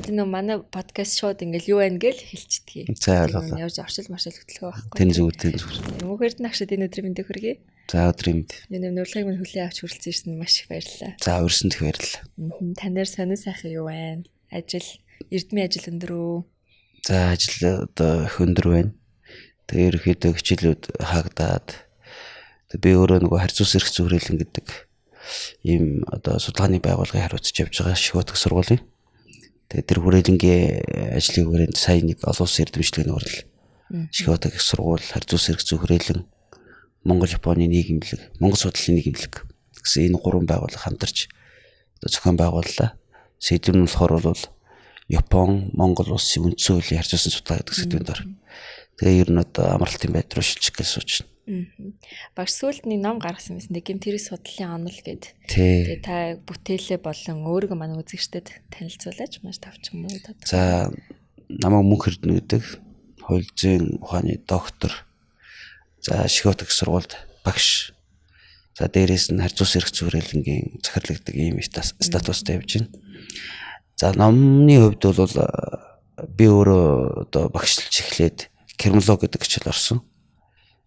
Одоо нөө манай подкаст шоуд ингээл юу байна гэж хэлчихдэг. За ойлголоо. Яаж оршил маршил хөтлөх байхгүй. Тэн зүгээр. Мөнхөрд нагшид энэ өдрийн мэндийг хүргэе. За өдрийн мэнд. Энэ урилгыг минь хүлээн авч хүрэлцэн ирсэн маш их баярлалаа. За өрсөнд их баярлалаа. Танаар сонир сайхан юу байна? Ажил, эрдмийн ажил өндөр үү? За ажил одоо их өндөр байна. Тэгээ ерөөхдөө хичээлүүд хаагдаад би өөрөө нөгөө харьцуулсан эрх зүйн хүрээлэн гэдэг ийм одоо судалгааны байгууллагыг хариуцж явж байгаа Шихотг сургуулийн. Тэгээ тэр хүрээлэнгийн ажлыг хүрээнд сая нэг олон улсын эрдэмчлийн урал Шихотг сургууль харьцуулсан эрх зүйн хүрээлэн Монгол Японы нийгэмлэг, Монгол судлалын нийгэмлэг гэсэн энэ гурван байгууллага хамтарч одоо зохион байгууллаа. Сэдв нь болохоор бол Япон, Монгол улсын үндсэн хуулийн харьцуулсан судалгаа гэдэг сэдвээр дор. Тэгээ ер нь одоо амралтын байд руу шилжих гэж сууж байна. Багш сүүлд нэг ном гаргасан байсан. Гэмт тэрэг судлалын онол гэд. Тэгээ та бүтээлээ болон өөрийгөө манай үзэгчдэд танилцуулаач маш тавч юм уу? За намайг Мөнх Эрдэнэ гэдэг хууль зүйн ухааны доктор. За Шихотг сургуульд багш. За дээрээс нь харьцуулсан эрх зүйн хүрээлэнгийн захирал гэдэг ийм статустай явж байна. За номны хувьд бол би өөрөө одоо багшлж эхлээд криминолог гэдэг хичээл орсон.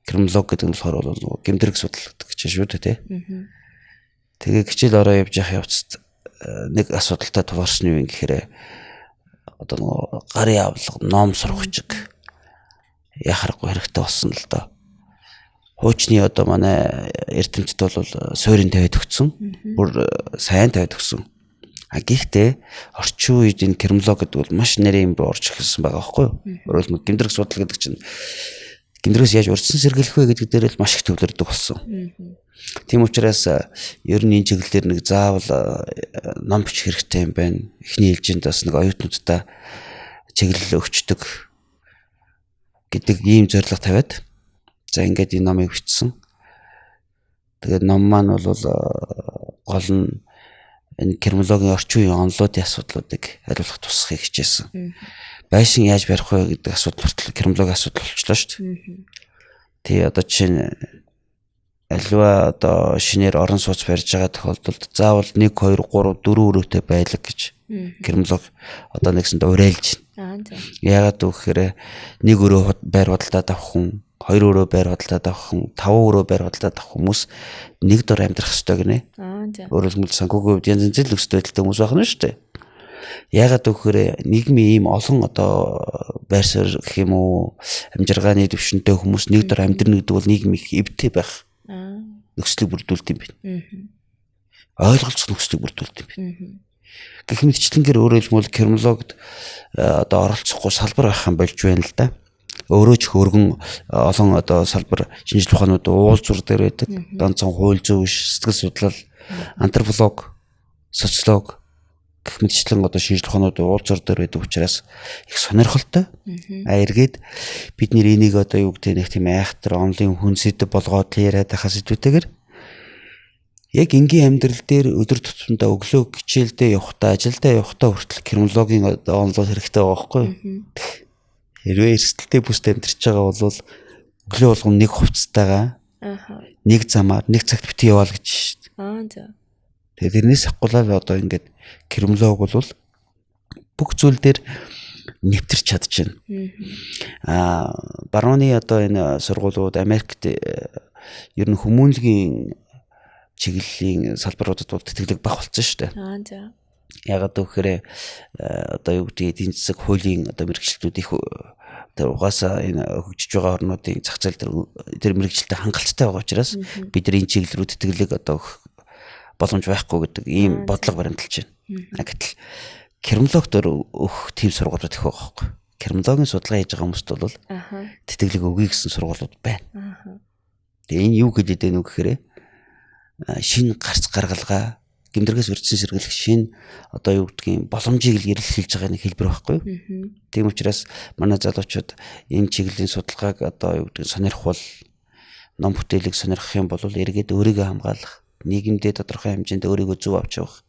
Криминолог гэдэг нь болохоор бол гэмтрэг судлал гэдэг хичээл шүү дээ, тий. Тэгээ хичээл ороо явж явах явцад нэг асуудалтай тулгарсан юм гэхээр одоо нөгөө гарын авлага, ном сурах чиг яхахгүй хэрэгтэй болсон л доо. Хуучны одоо манай эрдэмтэд бол суурийн тавиад өгсөн. Бүр сайн тавиад өгсөн. Гэхдээ орчин үед энэ криминолог гэдэг бол маш нарийн юм орж ирсэн байгаа байхгүй юу? Өөрөөр хэлбэл гэмтрэг судлал гэдэг чинь гэмтрээс яаж урьдчилан сэргийлэх вэ гэдэг дээр л маш их төвлөрдөг болсон. Тийм учраас ер нь энэ чиглэлээр нэг заавал ном бичих хэрэгтэй юм байна. Эхний ээлжинд бас нэг оюутнуудтай чиглэл өгчдөг гэдэг ийм зорилго тавиад за ингээд энэ номыг бичсэн. Тэгээд ном маань бол гол нь энэ криминологийн орчин үеийн онолоодын асуудлуудыг хариулах тусахыг хичээсэн. Байшин яаж барих вэ гэдэг асуудал хүртэл криминологийн асуудал болчихлоо шүү дээ. Тий одоо жишээ нь аливаа одоо шинээр орон сууц барьж байгаа тохиолдолд заавал 1 2 3 4 өрөөтэй байлаг гэж криминолог одоо нэгсэнд уриалж байна. Яагаад гэвэл 1 өрөө байр худалдаад авах хүн, 2 өрөө байр худалдаад авах хүн, 5 өрөө байр худалдаад авах хүмүүс нэг дор амьдрах ёстой гинэ. Өөрөөр хэлбэл санхүүгийн хувьд янз янзын нөхцөл байдалтай хүмүүс байна шүү дээ. Яагаад гэвэл нийгмийн ийм олон одоо байр суурь гэх юм уу амжиргааны төвшөнтэй хүмүүс нэг дор амьдрэх гэдэг бол нийгэм их эвтэй байх нөхцөлийг бүрдүүлдэг юм байна. Ойлголцох нөхцөлийг бүрдүүлдэг юм байна. Гэх мэтчлэнгээр өөрөөр хэлбэл криминологд одоо оролцохгүй салбар байх юм болж байна л да. Өөрөө ч хөргөн олон одоо салбар шинжилгээ ухаанууд уулзуур дээр байдаг. Ганцхан хууль зүйн сэтгэл судлал, антрополог, социолог гэх мэтчлэн одоо шинжилгээ ухаанууд уулзуур дээр байдаг учраас их сонирхолтой. Эргээд бид нэр энийг одоо юу гэдэг нэг тийм айхтар онлын хүн сэдв болгоод яриад байхаа сэдвүүтэйгэр яг энгийн амьдрал дээр өдөр тутамдаа өглөө хичээлдээ явахдаа, ажилдаа явахдаа хүртэл криминологийн одоо онлоо хэрэгтэй байгаа байхгүй юу? Хэрвээ эрсдэлтэй бүст амьдарч байгаа бол өглөө болгон нэг хувцастайгаа нэг замаар нэг цагт бити яваал гэж шүү дээ. Тэгээд тэрнээс ахгуулаад одоо ингээд криминолог бол бүх зүйл дээр нэвтэрч чадчихна. Барууны одоо энэ сургуулиуд Америкт ер нь хүмүүнлэгийн чиглэлийн салбаруудад бол тэтгэлэг бах болсон шүү дээ. Ягаад гэвэл одоо юу гэдэг эдийн засаг хуулийн одоо мэргэжилтүүд их тэр угаасаа энэ хөгжиж байгаа орнуудын зах зээл тэр мэргэжилтэд хангалттай байгаа учраас бид нар энэ чиглэл рүү тэтгэлэг одоо боломж байхгүй гэдэг ийм бодлого баримталж байна. Гэтэл криминологт өөх тийм сургуулиуд их байгаа байхгүй. Криминологийн судалгаа хийж байгаа хүмүүст бол тэтгэлэг өгье гэсэн сургуулиуд байна. Тэгээ энэ юу гэдэг вэ гэхээр шинэ гарц гаргалгаа гэмтрэгээс урьдчилан сэргийлэх шинэ одоо юу гэдгийг боломжийг л эрэлхийлж байгаа нэг хэлбэр байхгүй юу? Тийм учраас манай залуучууд энэ чиглэлийн судалгааг одоо юу гэдгийг сонирхвол ном бүтээлийг сонирхох юм бол эргээд өөрийгөө хамгаалах, нийгэмдээ тодорхой хэмжээнд өөрийгөө зөв авч явах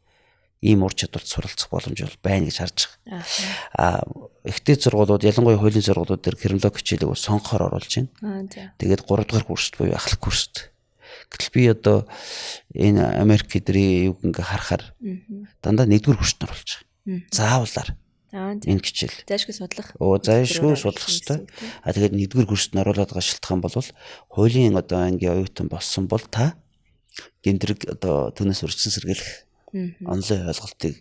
ийм ур чадварт суралцах боломж бол байна гэж харж байгаа. Ихтэй сургуулиуд ялангуяа хуулийн сургуулиуд дээр криминолог хичээлийг сонгохоор оруулж байна. Тэгээд 3 дугаар курст буюу ахлах курст. Гэтэл би одоо энэ Америк эдрийн юг ингээ харахаар дандаа 1-р курст оруулж байгаа. Заавалаар. Энэ хичээл. Зайшгүй судлах. Зайшгүй судлах хэрэгтэй. Тэгээд нэгдүгээр курст нь оруулаад байгаа шалтгаан бол хуулийн одоо ангийн оюутан болсон бол та гэмтрэг одоо түүнээс урьдчилан сэргийлэх онлайн ойлголтыг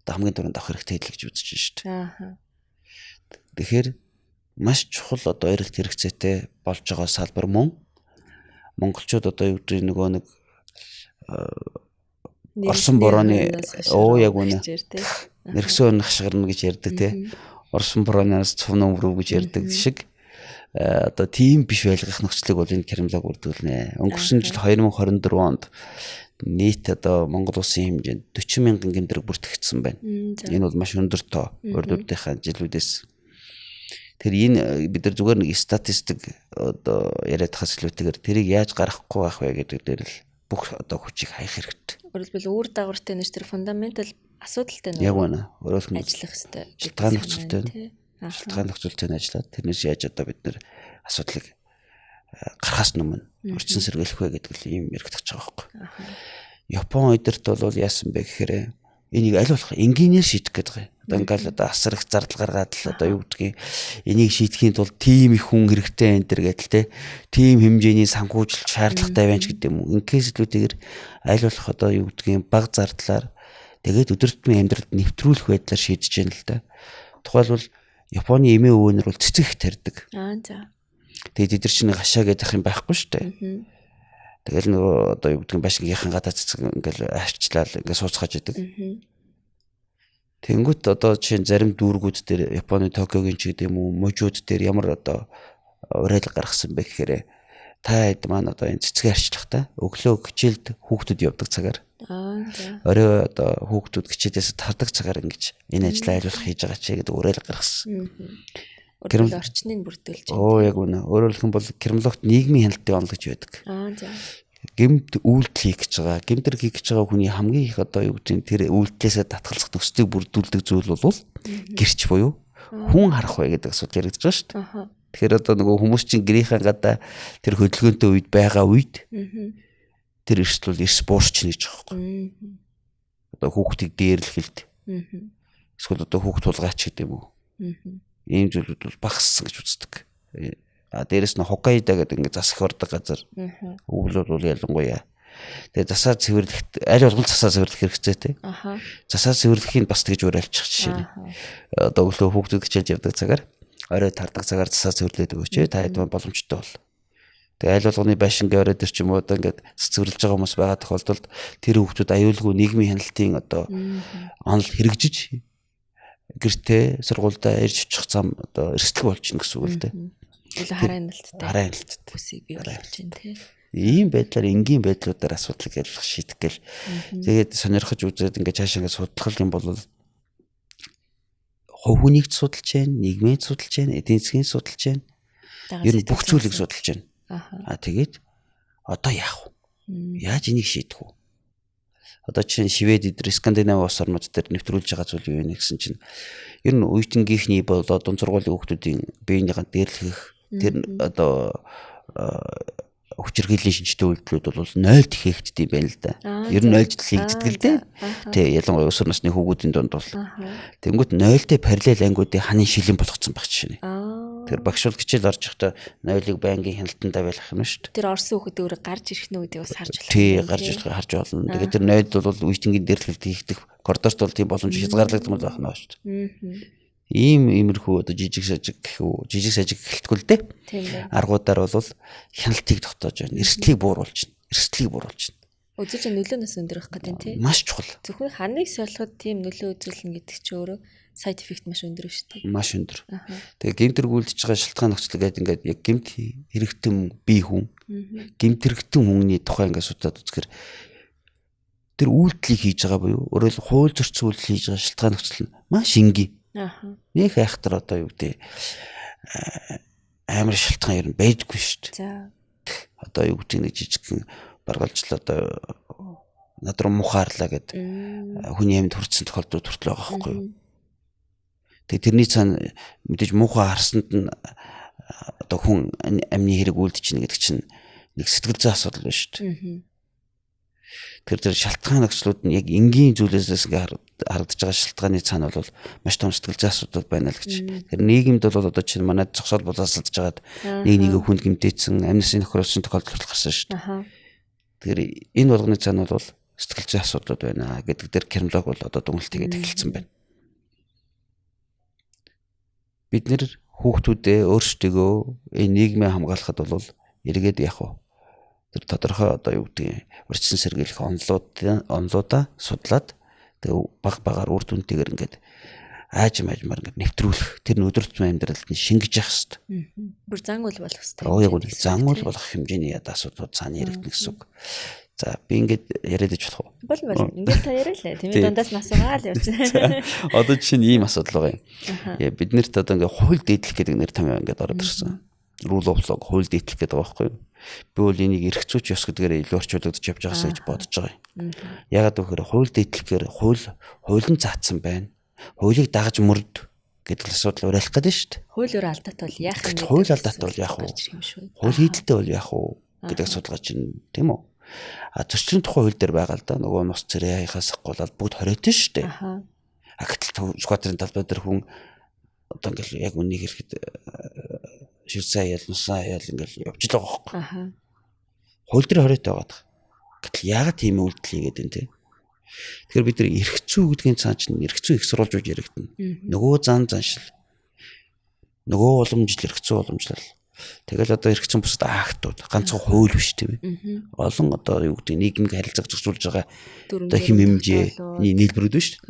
одоо хамгийн түрүүнд авах хэрэгтэй гэж үзэж байна шүү дээ. Тэгэхээр маш чухал одоо эрэлт хэрэгцээтэй болж байгаа салбар мөн монголчууд одоо юу гэдэг нөгөө нэг Орсон борооны яг үнэ нэрхсөө нахшгарна гэж ярьдаг те. Орсон борооноос цувн өмрөө гэж ярьдаг шиг одоо тийм биш байлгах нөхцөлийг бол энэ Кремлог бүрдүүлнэ. Өнгөрсөн жил 2024 онд нийт одоо Монгол улсын хэмжээнд 40 мянган гэмтрэг бүртгэгдсэн байна. Энэ бол маш өндөр тоо урдуудынхаа жилүүдээс. Тэр энэ бид нар зүгээр нэг статистик одоо яриад хас илүүтэйгээр тэрийг яаж гаргахгүй байх вэ гэдэг дээр л бүх одоо хүчийг хаях хэрэгтэй. Өөрөлдвөл үүр дагавартай нэр тэр фундаментал асуудалтай яг байна. Өөрөөр хэлбэл ажиллах хэрэгтэй. Шалтгаан нөхцөлтэй нь ажиллаад тэрнээс яаж одоо бид нэр асуудлыг гарахаас өмнө урьдчилан сэргийлэх вэ гэдэг л ийм яригдчих байгаа байхгүй. Япон өдөрт бол яасан бэ гэхээр энийг аль болох энгийнээр шийдэх гэдэг юм. Одоо ингээл одоо асар их зардал гаргаад л одоо юу гэдгийг энийг шийдэхийн тулд тим их хүн хэрэгтэй энэ төр гэдэл те тим хэмжээний санхүүжилт шаардлагатай байна ч гэдэг юм уу. Инкээс илүүтэйгээр аль болох одоо юу гэдгийг баг зардлаар тэгээд өдөртмийн амьдралд нэвтрүүлэх байдлаар шийдэж яана л да. Тухайлбал Японы эмээ өвөнөр бол цэцэг их тарьдаг. Тэгээд эдгээр чинь хашаа гэдэг юм байхгүй шүү дээ. Тэгэл нөгөө одоо юу гэдгийг башингийнхан гадаа цэцэг ингээл авчлаад ингээд сууцгааж идэг. Тэнгүүт одоо чинь зарим дүүргүүд дээр Японы Токиогийн ч гэдэг юм уу можууд дээр ямар одоо уриалга гаргасан бэ гэхээр та хэд маань одоо энэ цэцгээ арчлахтаа өглөө хичээлд хүүхдүүд явдаг цагаар орой одоо хүүхдүүд хичээлээс тардаг цагаар ингэж энэ ажлаа айлуулах хийж байгаа ч гэдэг уриалга гаргасан. Өөрөөр орчныг бүрдүүлж байна. Яг үнэ. Өөрөөр хэлбэл Кремлогт нийгмийн хяналтын онол гэж байдаг. Гэмт үйлдэл хийх гэж байгаа. Гэмтэр хийх гэж байгаа хүний хамгийн их одоо юу гэдэг тэр үйлдэлээсээ татгалзах нөхцөлийг бүрдүүлдэг зүйл бол гэрч буюу хүн харах бай гэдэг асуудал яригдж байгаа шүү дээ. Тэгэхээр одоо нөгөө хүмүүс чинь гэрийнхаа гадаа тэр хөдөлгөөнтэй үед байгаа үед тэр эрсдэл бол эрс буурч нэж байгаа байхгүй. Одоо хүүхдийг дээрлэхэлд. Эсвэл одоо хүүхд тулгаач гэдэг юм уу. Ийм зүйлүүд бол багассан гэж үздэг. Дээрэс нь Хоккайдо гэдэг ингээд засах ордог газар. Өвлөл бол ялангуяа. Тэгээ засаа цэвэрлэхт аль болгон засаа цэвэрлэх хэрэгцээтэй. Засаа цэвэрлэхийг бас тэгж уриалчих жишээ нь. Одоо өглөө хүүхдүүд хичээж явдаг цагаар орой тардаг цагаар засаа цэвэрлээд өгөөч. Та хэд боломжтой бол. Тэгээ аль болгоны байшингийн орой дээр ч юм уу одоо ингээд цэвэрлэж байгаа хүмүүс байгаа тохиолдолд тэр хүүхдүүд аюулгүй нийгмийн хяналтын одоо онол хэрэгжиж гэртээ сургуультай ирж очих зам одоо эрсдэл болж гин гэсэн үг л дээ. Хараа хяналттай. Хараа хяналттай. Бүсийг бий болгож байна тий. Ийм байдлаар энгийн байдлуудаар асуудлыг ялгах шийдэх гэл. Тэгээд сонирхож үзээд ингээд цаашаа ингээд судлах юм бол хувь хүнийг судалж байна, нийгмийг судалж байна, эдийн засгийг судалж байна. Ер нь бүх зүйлийг судалж байна. Тэгээд одоо яах вэ? Яаж энийг шийдэх вэ? Одоо чинь Швед эдэр Скандинави улс орнууд дээр нэвтрүүлж байгаа зүйл юу вэ гэсэн чинь ер нь үеийнхний болоо дунд сургуулийн хүүхдүүдийн биеийнхээ дээрлэх тэр одоо хүчирхийллийн шинжтэй үйлдэлүүд бол 0 тэхэгддэг юм байна л да. Ер нь 0 хийгддэг л дээ. Тэ ялангуяа өсвөр насны хүүхдүүдийн дунд бол тэнгуут 0-тэй параллел ангиудын ханын шилэн болгоцсон баг жишээ. Тэр багш бол хичээл орж явахдаа 0-ыг байнгын хяналтанд тавиалах юм шүү дээ. Тэр орсон хүүхэд өөрөө гарч ирэх нь үедээ бас харж байна. Тий, гарч ирэх харж болно. Тэгээд тэр 0 бол үеийнгийн дээрлэлт хийгдэх коридорт бол тийм боломж хязгаарлагдмал байх нь шүү дээ. Иймэрхүү одоо жижиг сажиг гэлтгүй л дээ. Аргуудаар бол хяналтыг тогтоож байна. Эрсдлийг бууруулж байна. Үзэж нөлөөнөөс өндөрөх гэдэг тийм. Маш чухал. Зөвхөн ханыг солиход тийм нөлөө үзүүлнэ гэдэг чинь өөрөө сайд эффект маш өндөр шүү дээ. Маш өндөр. Тэгээ гэмтэр гүйлдэж байгаа шалтгаан нөхцөлгээд ингээд яг гэмт хэрэгтэн бие хүн, гэмт хэрэгтэн хүмүүний тухай ингээд судлаад үзэхээр тэр үйлдэлийг хийж байгаа буюу өөрөөр хууль зөрчил үйлдэл хийж байгаа шалтгаан нөхцөл нь маш энгийн. Нэг айхтар одоо юу гэдэг амар шалтгаан ер нь байдаггүй шүү дээ. Одоо юу гэдэг нэг жижигхэн баргалжлаа одоо над руу мухаарлаа гэд хүний амьд хүрсэн тохиолдлууд хүртэл байгаа байхгүй юу. Тэгээ тэрний цаана мэдээж муухай харсанд нь одоо хүн амны хэрэг үлдэж чинь гэдэг чинь нэг сэтгэл зүйн асуудал байна шүү дээ. Тэр шалтгаан нөхцлүүд нь яг энгийн зүйлээс ингээд харагдаж байгаа шалтгааны цаана бол маш том сэтгэл зүйн асуудал байна л гэж. Тэр нийгэмд бол одоо чинь манай зогсоол болоосалдж байгаад нэг хүнд гэмтээсэн, амнисийн нөхрөлсөн тохиолдол гарсан шүү дээ. Тэгэхээр энэ болгоны цаана бол сэтгэл зүйн асуудлууд байна гэдэг дээр криминолог бол одоо дүнэлт хийгээд эхэлсэн байна. Бид нэр хүүхдүүдээ өөрсдөө энэ нийгмээ хамгаалахад бол эргээд яах вэ? Тэр тодорхой одоо юу гэдэг урьдчилан сэргийлэх онлуудаа судлаад тэг баг үр дүнтэйгээр ингээд аажмаар ингээд нэвтрүүлэх тэр өдөр тутмын амьдралд нь шингэж явах хэрэгтэй. Бүр зан үйл болох хэрэгтэй. Яг үл зан үйл болох хэмжээний асуудлууд цаана яригдана гэсэн үг. За би ингээд яриад ич болох уу? Бол ингээд та яриалаа. Тэмээ дундаас насуугаал явж байна. Одоо чинь ийм асуудал байгаа юм. Бид нарт одоо ингээд хууль дээдлэх гэдэг нэр томьёо ингээд ороод ирсэн. Rule of law хууль дээдлэх гэдэг байгаа байхгүй юу? Би бол энийг эрх зүйч ёс гэдгээр илүү орчуулагдаж явж байгаасаа гэж бодож байгаа юм. Ягаад гэвэл хууль дээдлэхээр хуулийн заасан байна. Хуулийг дагаж мөрд гэдэг асуудал уриалах гэдэг нь шүү дээ. Хууль өөр алдаад бол яах юм бэ? Хууль алдаад бол яах вэ? Хууль хийдэлтэй бол яах вэ гэдэг асуудал гарч ирнэ, тийм үү? Зөрчлийн тухай хууль дээр байгаа л да. Нөгөө нус цэрээ хаяхаас голоод бүгд хориотон шүү дээ. Гэтэл сквадрын талбай дээр хүн одоо ингээл яг үнийг хэлэхэд шүлцээ ял нусаа ял ингээл явж л байгаа байхгүй. Хууль дээр хориотой байгаа. Гэтэл яагаад тийм үйлдэл хийгээд байна те? Тэгэхээр бид нар эрх зүй гэдгийн цаан чинь эрх зүй их сурвалж үж яригдана. Нөгөө заншил. Нөгөө уламжлал эрх зүй уламжлал. Тэгэл одоо эрх зүйн бусад актууд ганцхан хууль биш тийм ээ. Олон одоо юу гэдэг нийгмийг харилцааг зохицуулж байгаа одоо хэм хэмжээний нийлбэрүүд биш.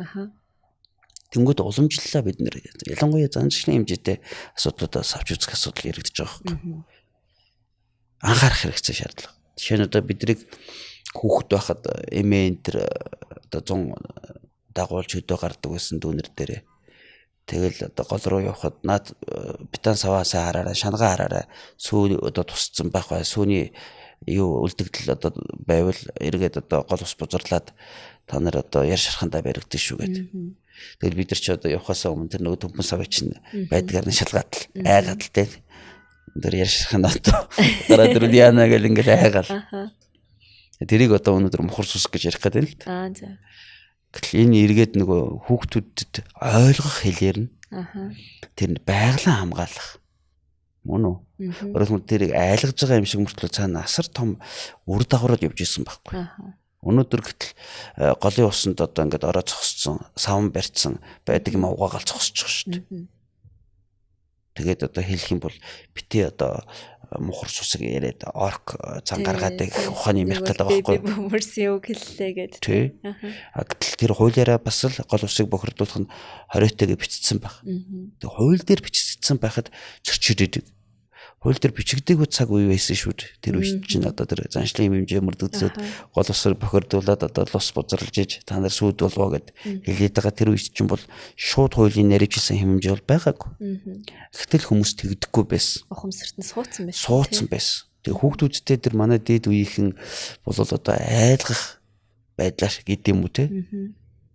Тэнгүүд уламжлалаа бид нэр ялангуяа заншилын хэмжээтэй асуудлуудаас авч үзэх асуудал яригдж байгаа хэрэг. Анхаарах хэрэгтэй шаардлага. Жишээ нь одоо биднийг хүүхэд байхад эмээ энэ төр одоо 100 дагуулж хөдөө гардаг байсан дүүнер дээрээ. Тэгэл одоо гол руу явхад наад битан саваасаа хараараа шангаа хараараа сүү одоо тусцсан байх бай сүүний юу үлдэгдэл одоо байвал эргээд одоо гол ус бузарлаад та нар одоо яр шархандаа баригдсан шүү гэдэг. Тэгэл бид нар ч одоо явхаасаа өмнө тэр нөгөө төмпөн савыг чинь байдгаар нь шалгаад л айгаад л дээ. Тэр яр шархандаа одоо гараа дөрөв яана гэл ингээл айгаал. Тэрийг одоо өнөөдөр мухар сүс гэж ярих гэдэг л дээ. За. Гэтэл энэ эргээд нөгөө хүүхдүүдэд ойлгох хэлээр нь тэр нь байгалаа хамгаалах мөн үү? Өөрөөр тэрийг айлгаж байгаа юм шиг мөртлөө цаана асар том үр дагаврууд явж исэн байхгүй. Өнөөдөр гэтэл голын усанд одоо ингээд ороо зогсцсон, савн барьцсан байдаг юм угаагаал зогсож байгаа шүү дээ. Тэгээд одоо хэлэх юм бол бити одоо мухар сүсэг яриад орк цан гаргаад ухааны ярих гэдэг байгаа байхгүй. Бөмөрсөн үг хэллээ гэдэг. Тий. Гэтэл тэр хуулиараа бас л гол усыг бохирдуулах нь 20-тэйгээ бичсэн баг. Тэг хууль дээр бичигдсэн байхад зөрчилдөдөг. Хууль дээр бичигдээгүй цаг үе байсан шүү дээ. Тэр үе чинь одоо тэр заншлын хэмжээ мөрдөгдсөд гол усыг бохирдуулаад одоо лус бузарлаж иж та нар сүйд болвоо гэд хэлээд байгаа тэр үе чинь бол шууд хуулийн нарийжсэн хэмжээ бол байгаагүй. Гэтэл хүмүүс тэгдэхгүй байсан. Ухамсарт нь суудсан байсан. Суудсан байсан. Тэг хүүхдүүдтэй тэр манай дээд үеийнхэн бол одоо айлгах байдлаар гэдэг юм уу те?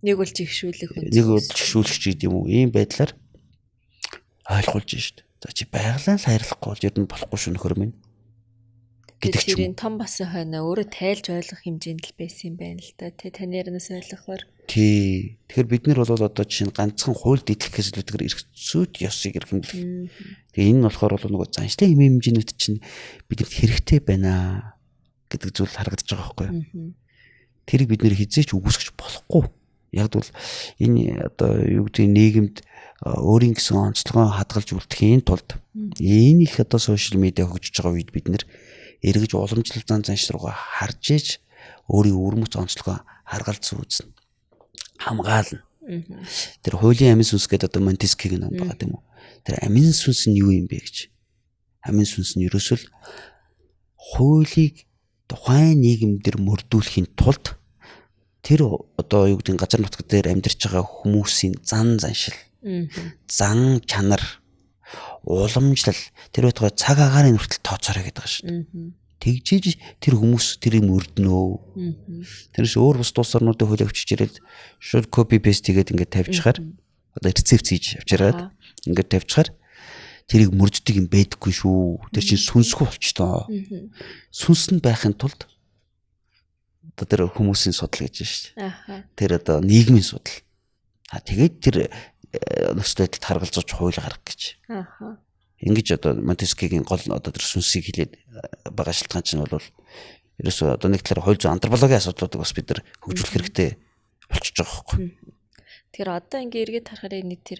Нэг бол жигшүүлэх хүн. Нэг бол жигшүүлэх гэдэг юм уу? Ийм байдлаар ойлгуулж шүү дээ. За чи байгалаа л хайрлахгүй бол ер нь болохгүй шүү нөхөр минь гэдэг ч юм. Тэр том бас хойно өөрөө тайлж ойлгох хэмжээнд л байсан юм байна л да. Тэ таньяранаас ойлгохоор. Тий. Тэгэхээр бид нар бол одоо чинь ганцхан хууль дээдлэхээс илүүтэйгээр эрх зүйд ёсыг эрхэмлэх. Тэгээ энэ нь болохоор бол нөгөө заншлын хэмжээнүүд чинь бидэнд хэрэгтэй байна гэдэг зүйл харагдаж байгаа байхгүй юу? Тэрийг бид нэр хизээч үгүйсгэж болохгүй. Яг бол энэ одоо юу гэдэг нийгэмд өөрийн гэсэн онцлогоо хадгалж үлдэхийн тулд энэ их одоо сошиал медиа хөгжиж байгаа үед бид нэр эргэж уламжлал заншил руугаа харж иж өөрийн өрмөц онцлогоо харгалзсан үзнэ. Хамгаална. Тэр хуулийн амин сүнс гэдэг одоо Монтескигийн ном байгаа тийм үү? Тэр амин сүнс нь юу юм бэ гэж. Амин сүнс нь ерөөсөл хуулийг тухайн нийгэмдэр мөрдүүлэхийн тулд тэр одоо юу гэдэг газар нутаг дээр амьдарч байгаа хүмүүсийн заншил зан чанар уламжлал тэр байтугай цаг агаарын хүртэл тооцоорой гэдэг байгаа шүү. Тэгжиж тэр хүмүүс тэрийг мөрднөө. Тэрс өөр бус тус орнуудын хууль авчиж ирээд шууд copy paste хийгээд ингээд тавьчихаар одоо рецепт хийж авчираад ингээд тавьчихаар тэрийг мөрддөг юм байдаггүй шүү. Тэр чинь сүнсгүй болчтоо. Сүнс нь байхын тулд одоо тэр хүмүүсийн судал гэж байна шүү. Тэр одоо нийгмийн судал. Тэгээд тэр нөхцөл байдалд харгалзууч хууль гаргах гэж. Ааха. Ингэж одоо Монтескигийн гол одоо тэр сүнсийг хилээд байгаа шалтгаан чинь бол ерөөсөө одоо нэг талаар хууль зүйн антропологийн асуудлуудыг бас бид нар хөгжүүлэх хэрэгтэй болчихж байгаа байхгүй. Тэр одоо ингээ эргээд харахаар нэг тэр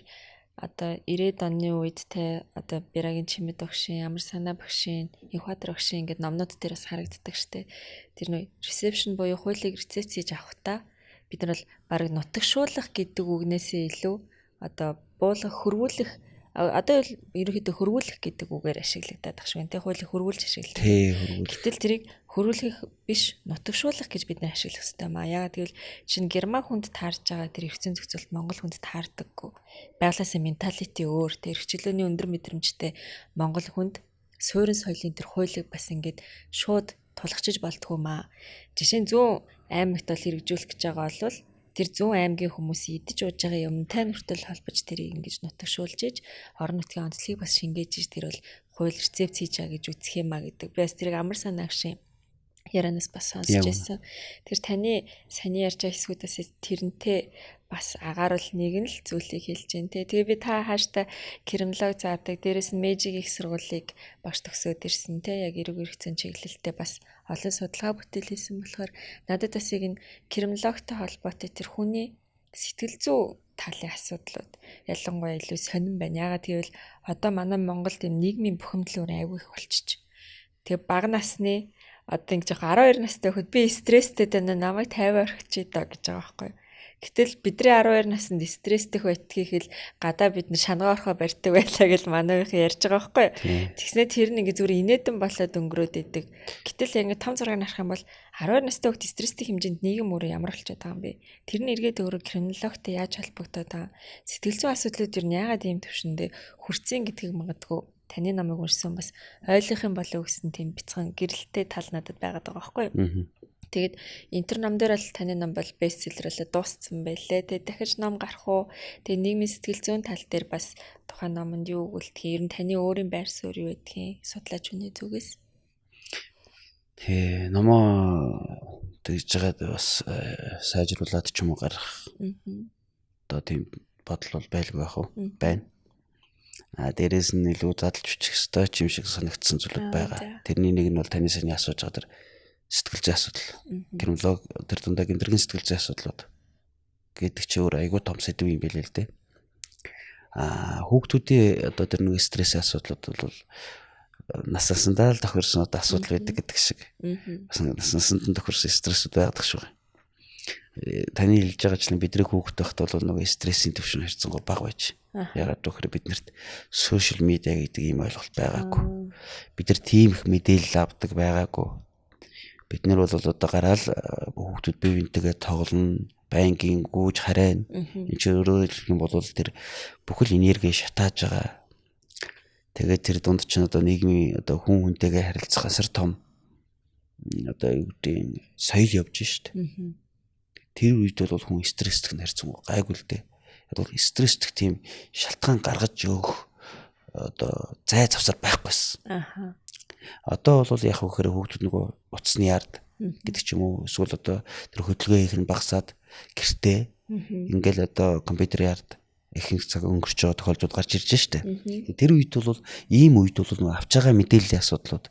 одоо 90-ад оны үед те одоо Бярагийн чимэд багшийн, Амар санаа багшийн, Инхбаатар багшийн ингээд номнууд дээр бас харагддаг штэ. Тэр нөө reception буюу хуулийг рецепц хийж авахта бид нар бол бараг нутагшуулах гэдэг үгнээсээ илүү одоо буулгах, хөрвүүлэх одоо ерөнхийдөө хөрвүүлэх гэдэг үгээр ашиглагдаад багш байна те хуулийг хөрвүүлж ашигладаг. Гэтэл тэрийг хөрвүүлэх биш нутагшуулах гэж бид нар ашиглах хэрэгтэй маа. Яагаад гэвэл чинь герман хүнд таарж байгаа тэр эрх зүйн зохицуулт монгол хүнд таардаггүй. Байгалаасаа менталити өөр тэр эрхчлөөний өндөр мэдрэмжтэй монгол хүнд суурин соёлын тэр хуулийг бас ингээд шууд тулгачиж болтгүй маа. Жишээ нь зүүн аймагт бол хэрэгжүүлэх гэж байгаа бол тэр зүүн аймгийн хүмүүс идэж ууж байгаа юмтай нүртэл холбож тэрийг ингэж нутагшуулж иж орон нутгийн онцлогийг бас шингээж иж тэр бол хууль рецепц хийж байгаа гэж үзэх юм а гэдэг. Би бас тэрийг Амар санаа агшин ярианаас бас сонсч байсан. Тэр таны саний ярьж байгаа хэсгүүдээс тэрнтэй бас агааруул нэг нь л зүйлийг хэлж дээ те. Тэгээ би та хааштай криминолог заадаг, дээрэс нь мэжиг их сургуулийг багш төгсөөд ирсэн те. Яг эрүүг эрх зүйн чиглэлтэй бас олон судалгаа бүтээл хийсэн болохоор надад бас яг энэ криминологтой холбоотой тэр хүний сэтгэл зүй талын асуудлууд ялангуяа илүү сонирн байна. Яагаад гэвэл одоо манай Монголд энэ нийгмийн бухимдал айгүй их болчих. Тэгээ бага насны одоо ингэ жоох 12 настай хөхд би стресстэй байна намайг 50 орхич идэ гэж байгаа байхгүй. Гэтэл бидний 12 наснд стресстэй байтгийг хэл гадаа бид нар шангаа орхоо барьдаг байлаа гэж манай их ярьж байгаа байхгүй. Тэгснэ тэр нь ингэ зүгээр инээдэн болоод өнгөрөөд идэг. Гэтэл ингэ том зураг нарах юм бол 12 настай хөхд стресстэй хэмжээнд нийгэм өөрөө ямар болчиход байгаа юм бэ? Тэр нь эргээд өөрөө криминологтой яаж холбогдоод байгаа? Сэтгэл зүйн асуудлууд юу яагаад ийм төвшөндөө хүрцэн гэдгийг магадгүй таны намайг уншсан бас ойлгох юм болов гэсэн тийм бяцхан гэрэлтэй тал надад байгаад байгаа байхгүй юу. Тэгээд интер ном дээр бол таны ном бол бестселлер болоод дууссан байлээ. Тэгээд дахиж ном гарах уу? Тэгээд нийгмийн сэтгэл зүйн тал дээр бас тухайн номонд юу өгүүлдэг? Ер нь таны өөрийн байр суурь юу гэдгийг судлаач хүний зүгээс. Номоо тэгж жагаад бас сайжруулад ч юм уу гарах. Одоо тийм бодол бол байлгүй байх уу? Байна. Дээрээс нь илүү задлж бичих ёстой юм шиг санагдсан зүйлүүд байгаа. Тэрний нэг нь бол таны саний асууж байгаа тэр сэтгэл зүйн асуудал. Криминолог тэр дундаа гэмтрийн сэтгэл зүйн асуудлууд гэдэг чи өөр айгүй том сэдв юм билээ л дээ. Хүүхдүүдийн одоо тэр нэг стрессийн асуудлууд бол насаасандаа л тохирсон одоо асуудал байдаг гэдэг шиг. Бас насаасанд тохирсон стрессүүд байдаг шүү. Таны хэлж байгаачлан бидний хүүхэд байхад бол нөгөө стрессийн түвшин харьцангуй бага байж. Ягаад гэвэл биднэрт сошиал медиа гэдэг ийм ойлголт байгаагүй. Бид нар тийм их мэдээлэл авдаг байгаагүй. Бид нар бол одоо гараал хүүхдүүд бие биентэйгээ тоглоно, байнгын гүйж харайна. Энд чинь өөрөөр хэлэх юм бол тэр бүхэл энерги шатааж байгаа. Тэгээд тэр дунд чинь одоо нийгмийн одоо хүн хүнтэйгээ харилцах асар том одоо юу гэдэг соёл явж шít. Тэр үед бол хүн стресстэх нь харьцангуй гайгүй л дээ. Яг стресстэх тийм шалтгаан гаргаж өгөх одоо зай завсар байхгүйсэн. Одоо бол яг хөөхөр хүүхдүүд нөгөө утасны ярд гэдэг ч юм уу эсвэл одоо тэр хөдөлгөөн их нь багасаад гэртээ ингээл одоо компьютер ярд ихэнх цаг өнгөрч байгаа тохиолдлууд гарч ирж штэ. Тэр үед бол ийм үед бол нөгөө авч байгаа мэдээллийн асуудлууд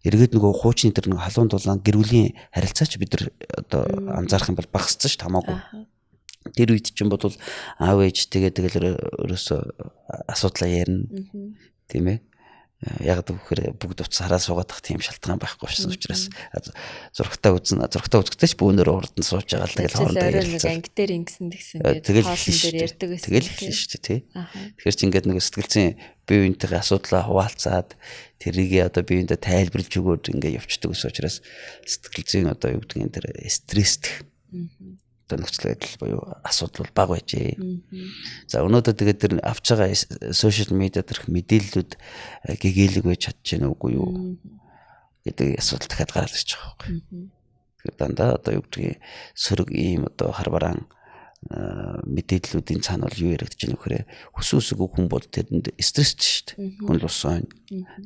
эргээд нөгөө хуучны тэр нэг халуун дулаан гэр бүлийн харилцаач бид нар одоо анзаарах юм бол багассан ш тамаагүй. Тэр үед чинь бодвол аав ээжтэйгээ тэгэл ерөөсөө асуудлаа ярина. Тийм ээ. Яг гэхээр бүгд уцаа хараа суугаадах тийм шалтгаан байхгүй шсэн учраас зургатаа үзнэ. Зургатаа үзэхдээ ч бүүнээр урд нь сууж байгаа л тэгэл хоорондоо ярилцсан. Анги дээр ингэсэн гэсэн тэгээд хоолн дээр ярьдаг гэсэн. Тэгэл хэлсэн шүү дээ тий. Тэгэхээр чи ингээд нэг сэтгэлзэн бие биентэйгээ асуудлаа хуваалцаад тэрийг одоо бие биендээ тайлбарлаж өгөөд ингээд явцдаг ус учраас сэтгэлзэн одоо юу гэдэг нь тэр стресстэй нөхцөл байдал буюу асуудал бага байжээ. За өнөөдөр тэгээд тэр авч байгаа сошиал медиа дээрх мэдээллүүд гэгээлэг байж чадж байна уугүй юу гэдэг асуудал дахиад гараад ирж байгаа байхгүй. Тэгэхээр дандаа одоо юу гэдгийг сөрөг ийм одоо хар бараан мэдээллүүдийн цаана бол юу яригдж байна вэхээр хүсүүсэг хүн бол тэрэнд стресстэй шүү дээ. Хүн л усан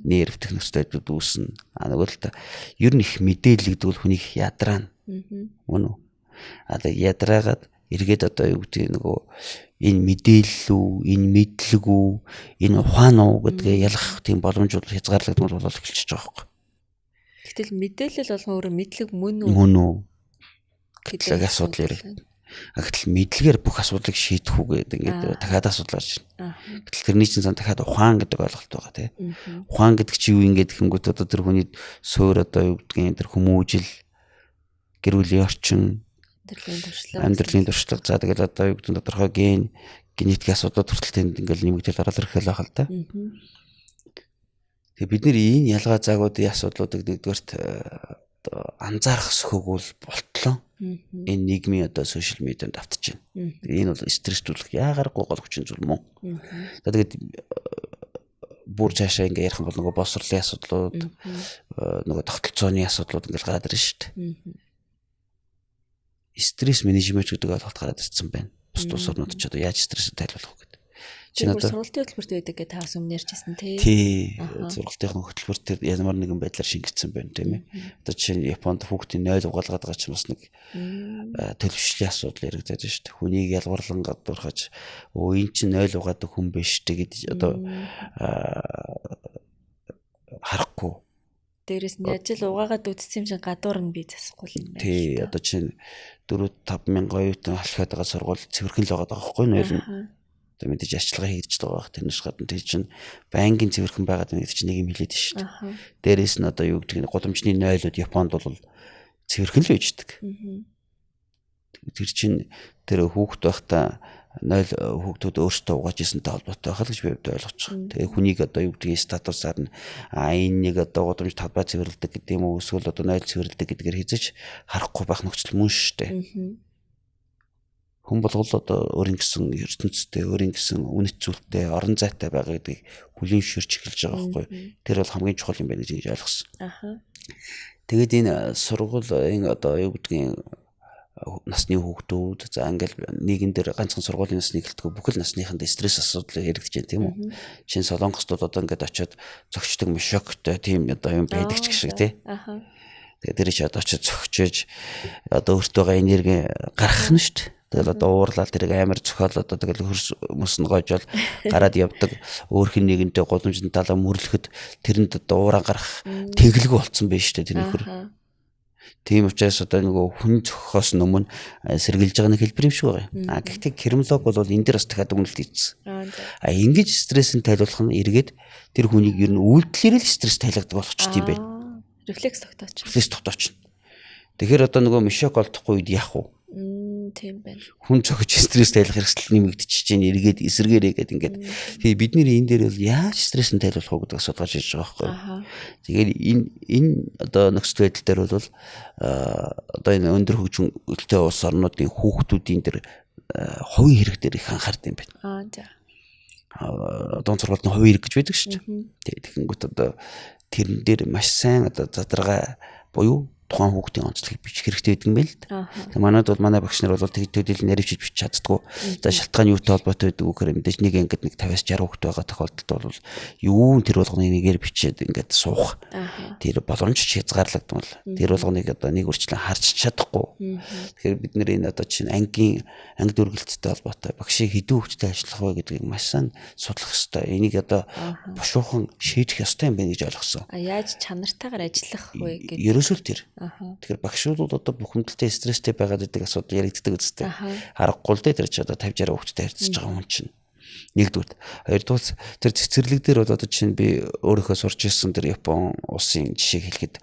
нерв технологиуд үүснэ. Нөгөө л та ер нь их мэдээлэгдвэл хүнийг ядраана. Мөн үү? Одоо ядраагаад эргээд одоо юу гэдэг нөгөө энэ мэдээлэл үү, энэ мэдлэг үү, энэ ухаан уу гэдгээ ялгах тийм боломж бол хязгаарлагдмал болол эхэлчихэж байгаа байхгүй. Гэтэл мэдээлэл болгон өөрөө мэдлэг мөн үү? Мөн үү? гэдэг Гэтэл асуудал ярив. Гэтэл мэдлэгээр бүх асуудлыг шийдэх үү гэдэг ингээд дахиад асуудал гарч байна. Гэтэл тэрний чинь сан дахиад ухаан гэдэг ойлголт байгаа тийм. Ухаан гэдэг чи юу ингээд гэхэнгүүт одоо тэр хүний суур одоо юу гэдгийг тэр хүмүүжил, гэр бүлийн орчин, амьдралын туршлага за тэгэл одоо юу гэдэг тодорхой генетикийн асуудлууд хүртэл тэнд ингээд нэмэгдэл ороод ирэх л байгаа л да. Тэгээ бид нэр энэ ялгаа заагуудын асуудлуудыг нэгдүгээрт одоо анзаарах сөхөөгөл болтлоо. Энэ нийгмийн одоо сошиал медианд автж байна. Энэ бол стресстүүлэх яагаргүй гол хүчин зүйл мөн. За тэгээд бүр цаашаа ингээ ярих юм бол нөгөө боловсролын асуудлууд нөгөө тогтолцооны асуудлууд ингээл гараад ирнэ шүү дээ. Стресс менежмент гэдэг ойлголт гараад ирсэн байна. Бус улс орнууд ч одоо яаж стресстэй тайлбарлах вэ гэдэг. Чи одоо сургалтын хөтөлбөрт байдаг гэж таас өмнө ярьжсэн тий. Тий. Сургалтын хөтөлбөрт тэр ямар нэгэн байдлаар шингэсэн байна тийм ээ. Одоо жишээ нь Японд хүүхдийн 0 угаалгаад байгаа ч бас нэг төлөвшлийн асуудал яригдаад байна шүү дээ. Хүнийг ялгарлан гадуурхаж энэ чинь 0 угаадаг хүн биш дээ гэдэг одоо харахгүй. Дээрээс нь ажил угаагаад үтцсэн юм чинь гадуур нь би засахгүй юм байна. Тий, одоо чинь 4-5 мянган оюутан алхаад байгаа сургууль цэвэрхэн л байгаа байхгүй нөл нь. Одоо мэдээж арчилгаа хийж байгаа. Тэрнээс гадна тий чинь байнгын цэвэрхэн байгаад нэг чинь нэг юм хэлээд шүү дээ. Дээрээс нь одоо юу гэдэг нь гудамжны 0-ууд Японд бол цэвэрхэн л үйждэг. Тэр чинь тэр хүүхэд байхдаа 0 хүүхдүүд өөрсдөө угааж ирсэнтэй холбоотой байх л гэж би ойлгож байгаа. Тэгээ хүнийг одоо юу гэдгийг статусаар нь энэ нэг одоо гудамж талбай цэвэрлдэг гэдэг юм уу эсвэл одоо 0 цэвэрлдэг гэдгээр хийж харахгүй байх нөхцөл мөн шүү дээ. Хүн болгол одоо өөрийн гэсэн ертөнцтэй, өөрийн гэсэн үнэт зүйлтэй, орон зайтай байгаа гэдгийг хүлээмжшүүлж эхэлж байгаа байхгүй. Тэр бол хамгийн чухал юм байна гэж ойлгосон. Тэгээд энэ сургуулийн одоо юу гэдгийг насны хүүхдүүд за ингээл нийгэм дээр ганцхан сургуулийн насны гэлтгүй бүхэл насныханд стресс асуудал яригдж байна тийм үү. Шинэ Солонгост бол одоо ингээд очиод зөгчдөг мошоктой тийм одоо юм байдаг ч гэх шиг тий. Тэгээд тэр чи одоо очиод зөгчөж одоо өөртөө энерги гаргах нь шүү дээ. Тэгэл одоо уурлал тэрэг амар зөхиол одоо тэгэл хөрс мөс нь гоожол гараад явдаг өөрхөн нэгэнтэй голомжны талаа мөрлөхөд тэрэнд одоо уураа гарах тэглэг болцсон байж шүү дээ тэр нөхөр. Тийм учраас одоо нөгөө хүн зөхөхоос өмнө сэргэлж байгаа нэг хэлбэр юм шиг байгаа. Гэхдээ криминолог бол энэ дээр бас дахиад үнэлт хийсэн. Ингэж стрессийг тайлбарлах нь эргээд тэр хүнийг ер нь үйлдэлээр л стресс тайлгадаг болгочтой юм байна. Рефлекс тогтооч. Рефлекс тогтооч. Тэгэхээр одоо нөгөө мишок олдохгүй үед яах вэ? Тийм байна. Хүн цогч стресс тайлах хэрэгсэл нэмэгдэж чинь эргээд эсэргээрээ гэдэг ингээд тэгээ бид нэр энэ дээр бол яаж стрессийг тайлбарлах вэ гэдэг асуудал гарч ирж байгаа байхгүй. Тэгээд энэ одоо нөхцөл байдал дээр бол одоо энэ өндөр хөгжмөнтэй улс орнуудын хүүхдүүдийн дээр хувийн хэрэг дээр их анхаард юм байна. За. Одоо сургалтын хувийн хэрэг гэж байдаг шүү дээ. Тэгэхэнгүүт одоо тэрэн дээр маш сайн одоо задаргаа буюу тухайн хүүхдийн онцлогийг бичих хэрэгтэй гэдэг юм байл л да. Манайд бол манай багш нар бол төдийл наривчж бичих чаддгүй. За шалтгаан юутай холбоотой байдаг вэ гэхээр мэдээж нэг ангид нэг 50-60 хүүхэд байгаа тохиолдолд бол юу тэр болгоныг нэгээр бичээд ингээд суух. Тэр боломж ч хязгаарлагдмал. Тэр болгоныг одоо нэг үрчлэн харж чадахгүй. Тэгэхээр бид нэр энэ одоо чинь анги дүргэлттэй холбоотой багшийг хэдэн хүүхэдтэй ажиллах вэ гэдгийг маш сайн судлах ёстой. Энийг одоо бушуухан шийдэх ёстой юм байна гэж ойлгосон. Яаж чанартайгаар ажиллах вэ гэдэг. Ерөөсөө л тэр. Тэгэхээр багшууд одоо бухимдалтай стресстэй байгаад байдаг асуудал яригддаг үстэй. Харахгүй л дээ тэр чи одоо 50-60 хүүхэдтэй харьцаж байгаа хүн чинь. Нэгдүгээр. Хоёрдугаар тэр цэцэрлэг дээр бол одоо чинь би өөрийнхөө сурч ирсэн тэр Япон улсын жишээг хэлэхэд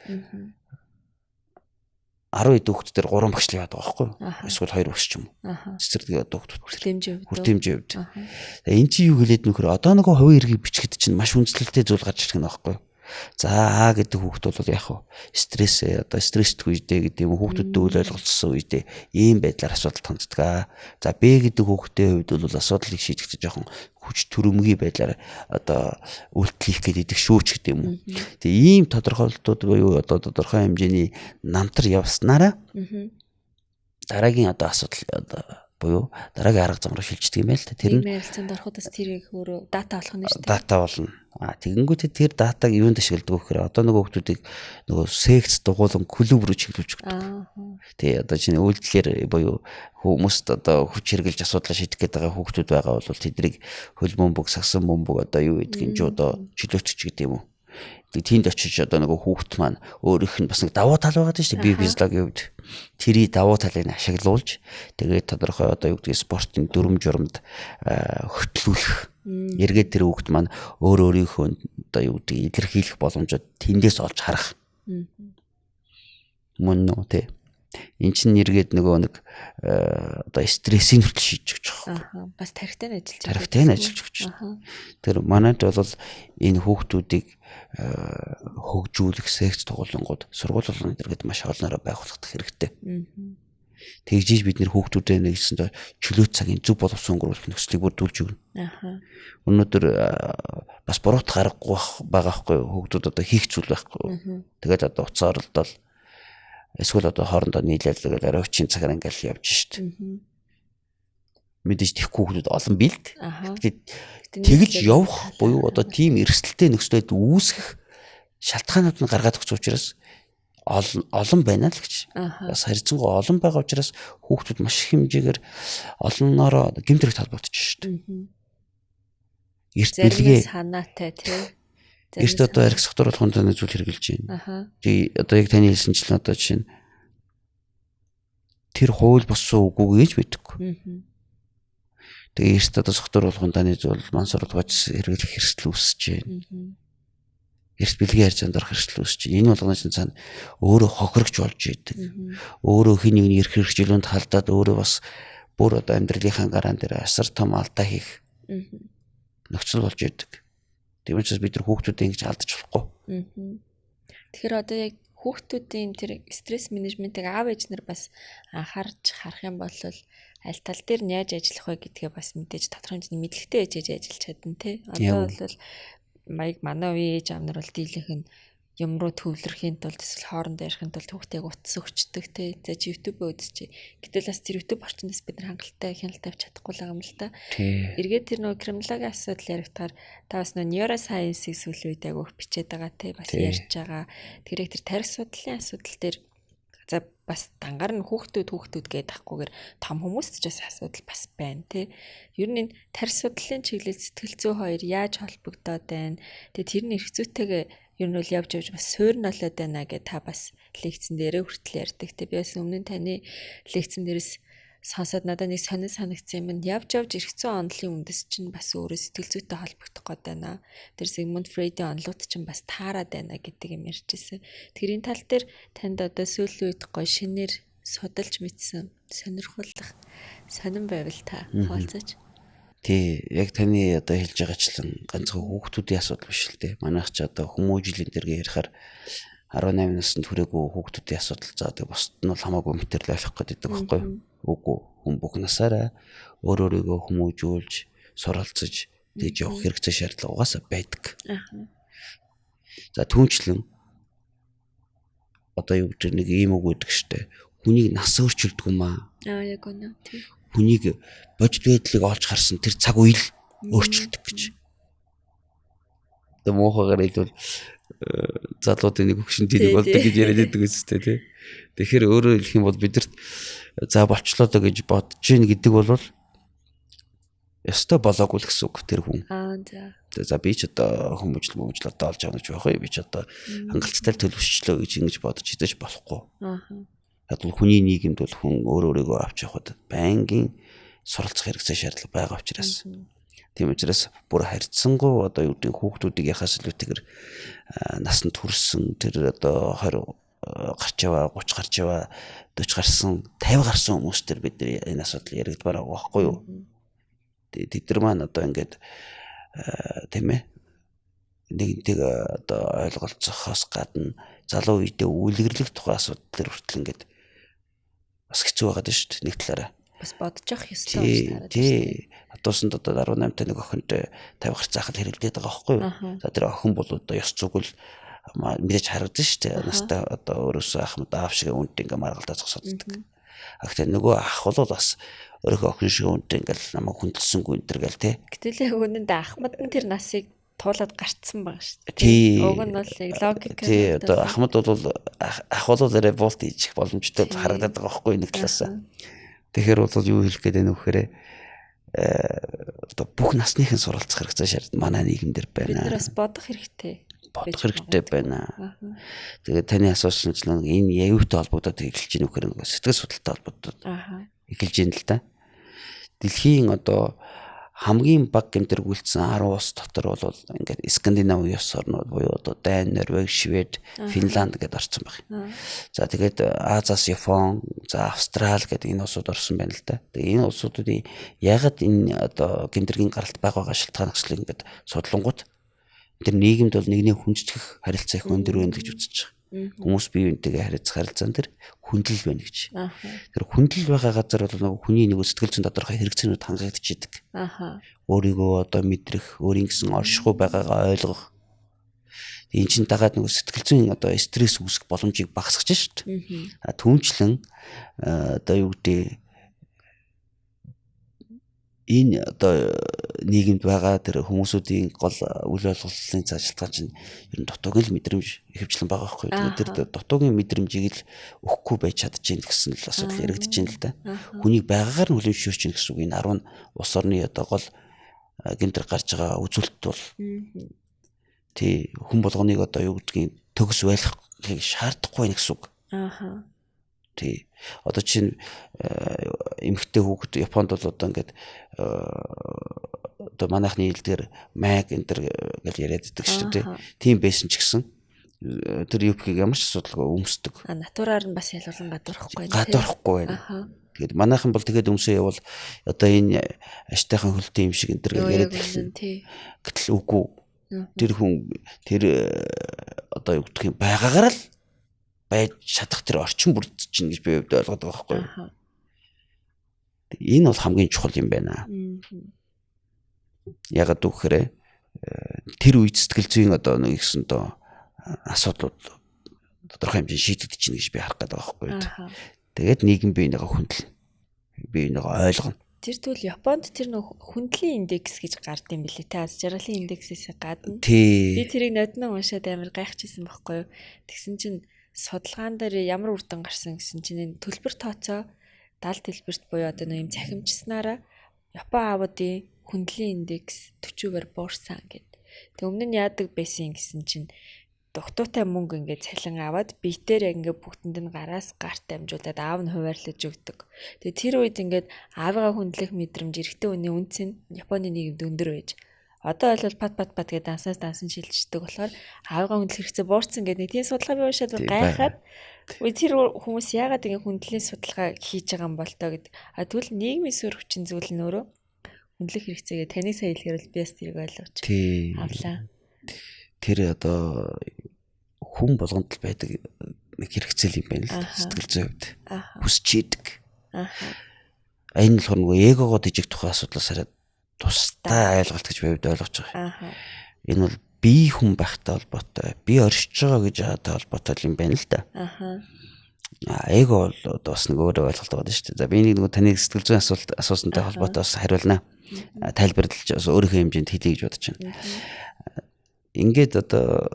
10 эд хүүхэд дээр 3 багш л яваад байгаа байхгүй юу? Эсвэл 2 багш ч юм уу. Цэцэрлэгийн одоо хүүхэд хүртээмжийн хувьд. Энэ чи юу хэлээд нөхөр одоо нөгөө хувийн хэргийг бичгэд чинь маш үнэлэлттэй зүйл гарч ирэх нь байхгүй юу? За А гэдэг хүүхэд бол яг стресс одоо стресстэй үедээ гэдэг юм хүүхдүүдтэй үл ойлголцсон үедээ ийм байдлаар асуудал танддаг. За Б гэдэг хүүхдийн хувьд бол асуудлыг шийдэхдээ жоохон хүч төрөмгийн байдлаар одоо үйлдэл хийх гэдэг шүүч гэдэг юм уу. Тэгээ ийм тодорхойлолтууд буюу одоо тодорхой хэмжээний намтар явснараа дараагийн одоо асуудал одоо буюу дараагийн арга зам руу шилждэг юм байл та. Тэр нь нийгмийн харилцаанд ороход бас тэрийг өөрөө дата олох нь шүү дээ. дата болно. Тэгэнгүүтээ тэр датаг юунд ашигладаг вэ гэхээр одоо нөгөө хүмүүсийг нөгөө секц дугуулan клуб руу чиглүүлж өгдөг. Тий одоо чинь үйлдэлээр буюу хүмүүст одоо хүч хэрглэж асуудлаа шийдэх гээд байгаа хүмүүс байгаа бол тэднийг хөл бөмбөг, сагсан бөмбөг одоо юу гэдгийг жоо чөлөөтч гэдэг юм уу. Тэнд очиж одоо нөгөө хүүхд маань өөрийнх нь бас нэг давуу тал байгаа шүү дээ. Би физиологийн хувьд тэрий давуу талыг нь ашиглуулж тэгээд тодорхой одоо юу гэдгийг спортын дүрм журамд хөтлүүлэх. Эргээд тэр хүүхд маань өөрийнхөө одоо юу гэдгийг илэрхийлэх боломжууд тэндээс олж харах. Мөн нөө тий. Энд чинь эргээд нөгөө нэг одоо стрессийн хүртэл шийдэж өгч байгаа. Бас тархитай нь ажиллаж байгаа. Тархитай нь ажиллаж өгч байна. Тэр манайд бол энэ хүүхдүүдийг хөгжүүлэх секц тугуулангууд сургууль болгоно гэдэг маш олноороо байгуулагдах хэрэгтэй. Тэгжиж бид нэр хүүхдүүдэд нэгсэн чөлөөт цагийн зөв боловсон өнгөрүүлэх нөхцөлийг бүрдүүлж өгнө. Өнөөдөр бас буруут гарахгүй байгаа хгүй хүүхдүүд одоо хийх зүйл байхгүй. Тэгээд одоо уцаар оролдол эсвэл одоо хоорондоо нийлээлгээд арай хүчин цагаар ингээл явж шít. Мэдээж тэхгүй хүмүүс олон бэлд. Тэгж явах буюу одоо тийм эрсдэлтэй нөхцөлд үүсгэх шалтгаанууд нь гаргаад өгч учраас олон байна л гэж. Бас харьцангуй олон байгаа учраас хүүхдүүд маш их хэмжээгээр олноороо гэмт хэрэг талбайтж шít. Эрт бэлгээ санаатай тий. Эрт одоо арх сохтууруулах хүндэний зүйл хэрэгжилж байна. Тий одоо яг таны хэлсэнчлэн одоо жишээ нь тэр хууль болсон үгүй гэж мэдэхгүй. Тэгээ эрт одоо сохтууруулах хүндэний зүйл мансууруулгач хэрэглэх хэрэгсэл үүсэж байна. Эрт бэлгийн харьцаанд орох хэрэгсэл үүсэж байна. Энэ болгоны чинь цаана өөрөө хохирогч болж идэг. Өөрөө хин нэгний эрх хэрэгжүүлэнд халдаад өөрөө бас бүр одоо амьдралынхаа гараан дээр асар том алдаа хийх нөхцөл болж идэг. Тийм учраас бид нар хүүхдүүдээ ингэж алдаж болохгүй. Тэгэхээр одоо яг хүүхдүүдийн тэр стресс менежментийг аав ээж нар бас анхаарч харах юм бол аль тал дээр нь яаж ажиллах вэ гэдгээ бас мэдээж тодорхой хэмжээний мэдлэгтэй ээж ажиллаж чадна тий. Одоо бол манай үеийн ээж аав нар бол дийлэнх нь юм руу төвлөрөхийн тулд эсвэл хоорондоо ярихын тулд хүүхдийг утас өгчдөг тий. За чи YouTube үзчихье. Гэтэл бас тэр YouTube орчноос бид нар хангалттай хяналт тавьж чадахгүй л юм л та. Эргээд тэр нөгөө криминологийн асуудал яригдахаар та бас нөгөө neuroscience-ийг сүүлийн үед агуулх бичээд байгаа тий. Бас ярьж байгаа. Тэгэхээр тэр тарих судлалын асуудал дээр за бас дангаар нь хүүхдүүд гэдэг ахгүйгээр том хүмүүст ч бас асуудал бас байна тий. Ер нь энэ тарих судлалын чиглэл сэтгэл зүй хоёр яаж холбогдоод байна. Тэгээ тэрний эрх зүйтэйгээ ер нь бол явж бас суурналаад байна гэж та бас лекцэн дээрээ хүртэл ярьдаг. Тэ би бас өмнө нь таны лекцэн дээрээс сонсоод надад нэг сонир санагдсан юм. Явж эрх зүйн онолын үндэс чинь бас өөрөө сэтгэл зүйтэй холбогдох гээд байна. Тэр Sigmund Freud-ийн онолууд чинь бас таарад байна гэдэг юм ярьжсэн. Тэгэхээр энэ тал дээр танд одоо сүүлийн үед гоё шинээр судалж мэдсэн сонирхолтой сонирн байвал та хаалцаач. Тий, яг таны одоо хэлж байгаачлан ганцхан хүүхдүүдийн асуудал биш л дээ. Манайх ч одоо хүмүүжлийн дэргээ ярихаар 18 наснд хүрээгүй хүүхдүүдийн асуудал заадаг. Босд нь бол хамаагүй материал авах гэдэг байхгүй юу? Үгүй. Хүн бүх насаараа өөрийгөө хүмүүжүүлж, суралцж, тэгж явах хэрэгцээ шаардлага угаасаа байдаг. За түүнчлэн одоо юу гэж нэг ийм үг гэдэг штэ. Хүнийг нас өөрчилдөг юм аа. Яг үнэ. Тий. Хүнийг бодит байдлыг олж харсан тэр цаг үе л өөрчилдөг гэж. Тэгээ муухагаар хэлбэл залуудын нэг хөгшин тийг болдог гэж яриад байдаг үстэй тий. Тэгэхээр өөрөөр хэлэх юм бол бидэрт за болчлоо доо гэж бодож гин гэдэг бол ёстой болоогүй л гэсэн үг тэр хүн. За. За би ч одоо хүмүүжил одоо олж авах гэж байх. Би ч одоо хангалттай төлөвшлөө гэж ингэж бодож идэж болохгүй. Ядвал хүний нийгэмд бол хүн өөрийгөө авч явахад байнгын суралцах хэрэгцээ шаардлага байгаа учраас. Тийм учраас бүр харьцангуй одоо юу гэдэг хүүхдүүдийг яхаас илүүтэйгээр насанд хүрсэн тэр одоо 20 гарч яваа 30 гарч яваа 40 гарсан 50 гарсан хүмүүс төр бид энэ асуудал яригдмаар байгаа байхгүй юу. Тэд нар маань одоо ингээд тийм ээ нэгэнтэйг одоо ойлголцохоос гадна залуу үедээ үлгэрлэх тухай асуудал төр хүртэл ингээд бас хэцүү байгаад шүү дээ нэг талаараа. Бас бодож явах ёстой. Тий. Одоосонд одоо 18 та нэг охинтой 50 гарц заахад хэрэлдээд байгаа байхгүй юу? За тэр охин бол одоо ёс зүгэл мэдээж харагдсан шүү дээ. Настай одоо өөрөөсөө ахмад аав шиг үнтэй ингээ маргалдаа зогсооддаг. Гэхдээ нөгөө ах бол бас өөрийнхөө охин шиг үнтэй ингээл намайг хүндэлсэнгүй энэ төр гэл те. Гэтэл яг үнэндээ Ахмад нь тэр насыг туулаад гарцсан баг шүү дээ. Тий. Уг нь бол яг логик. Тий одоо Ахмад бол ах бол револт хийчих боломжтой харагдаад байгаа байхгүй нэг талаасаа. Тэгэхээр бол юу хэлэх гээд байна вэ гэхээр одоо бүх насныхын суралцах хэрэгцээ шаардсан манай нийгэмдэр байна. Бид нар бас бодох хэрэгтэй. Бодох хэрэгтэй байна. Тэгээд таны асуусан чинь энэ яавьтай холбогдоод эхэлж ийн үхээр нэг сэтгэл судлалтай холбогдоод эхэлж ийн л да. Дэлхийн одоо хамгийн бага гэмтэр гүйлцсэн 10 улс дотор бол ингээд Скандинав улс орнууд буюу одоо Дани, Норвеги, Швед, Финланд гэдээ орсон байна. За тэгээд Азиас Япон, за Австрали гэдэг энэ улсууд орсон байна л да. Тэгээд энэ улсуудын ягаад энэ одоо гэмтэргийн гаралт байгаа шалтгаан гэслийг ингээд судлангууд тэр нийгэмд бол нэгний хүнжтгэх харилцаа их өндөр байна гэж үзэж байгаа. Хүмүүс бие биентэйгээ харилцах харилцаан тэр хүндлэл байна гэж. Тэр хүндлэл байгаа газар бол нөгөө хүний нэг сэтгэл зүйн тодорхой хэрэгцээнүүд хангагдчихэдэг. Өөрийгөө одоо мэдрэх, өөрийн гэсэн оршихуй байгаагаа ойлгох. Энэ чинь дагаад нөгөө сэтгэл зүйн одоо стресс үүсэх боломжийг багасгаж шүү дээ. Түүнчлэн одоо юу гэдэг энэ одоо нийгэмд байгаа тэр хүмүүсүүдийн гол үйл ойлголтын цаашлтгаан чинь ер нь дутуугийн мэдрэмж ихэвчлэн байгаа байхгүй. Тэгээд тэр дутуугийн мэдрэмжийг л өгөхгүй байж чадчихээн гэсэн л асуудал яригдэж байна л да. Хүнийг байгаагаар нь хүлэмжшүүлж чинь гэсэн үг энэ 10 улс орны одоо гол гэмтэр гарч байгаа үзүүлэлт бол тий хүн болгоныг одоо юу гэдгийг төгс байлгахыг шаардахгүй байх гэсэн үг. Тий. Одоо чинь эмэгтэй хүүхэд Японд бол одоо ингээд одоо манайхны хэлдгээр маг энэ төр гэж яриад байдаг шүү дээ. Тийм байсан ч гэсэн тэр юпгийг ямар ч асуудалгүй өмсдөг. Натураар нь бас ялгарлан гадуурахгүй байна. Гадуурахгүй байна. Тэгээд манайхан бол тэгээд өмсөө явал одоо энэ аштайхан хөлтэй юм шиг энэ төр гэж яриад байсан. Гэтэл үгүй. Тэр хүн тэр одоо юу гэх юм байгаагаар л байж чадах тэр орчин бүрдэж чинь гэж би ойлгоод байгаа байхгүй юу. Энэ бол хамгийн чухал юм байна. Ягаад гэвэл тэр үед сэтгэл зүйн одоо нэг ихсэн доо асуудлууд тодорхой хэмжээнд шийдэгдэж чинь гэж би харах гэдэг байгаа байхгүй юу. Тэгээд нийгэм биенийгээ хүндэлнэ. Биенийгээ ойлгоно. Тэр тэгвэл Японд тэр нөх хүндлийн индекс гэж гард юм билээ. Тэ аз жаргалын индексээс гадна. Би тэрийг нодно уншаад амар гайхчихсан байхгүй юу. Тэгсэн чинь судалгаан дээр ямар үр дүн гарсан гэсэн чинь төлбөр тооцоо 70 дэлбэрт буюу одоо нэг юм цахимжснараа Япон аавуудын хүндлийн индекс 40%-аар буурсан гэд. Тэг өмнө нь яадаг байсан гэсэн чинь дугтуутай мөнгө ингээд цалин аваад биетээр ингээд бүгдэнд нь гараас гарт амжуулаад аав нь хуваарлаж өгдөг. Тэгээ тэр үед ингээд аавыгаа хүндлэх мэдрэмж эрэгтэй хүний үнц нь Японы нийгэмд өндөр байж. Одоо бол пат гэдэг дансан шилждэг болохоор аавыгаа хүндлэх хэрэгцээ буурсан гэдэг нэг тийм судалгаа би уншаад гайхаад тэр хүмүүс яагаад ингэ хүндлийн судалгаа хийж байгаа юм бол тоо гэдэг. Тэгвэл нийгмийн суурь хүчин зүйл нь өөрөө хүндлэх хэрэгцээгээ таныг сайн хэлэхээр би бас тэрийг ойлгож авлаа. Тэр одоо хүн болгонд л байдаг нэг хэрэгцээ юм байна л сэтгэл зүйн хувьд. Хүсч идэг. Энэ болохоор нөгөө эгогоо дижиг тухай асуудлаас хараад тустай ойлголт гэж би ойлгож байгаа. Энэ бол бие хүн байхтай холбоотой, би оршиж байгаа гэж яатай холбоотой юм байна л да. Эго бол одоо бас нэг өөр ойлголт байгаа шүү дээ. За би нэг таны сэтгэл зүйн асуусантай холбоотой бас хариулна. Тайлбарлаж бас өөрийнхөө хэмжээнд хэлье гэж бодож байна. Ингээд одоо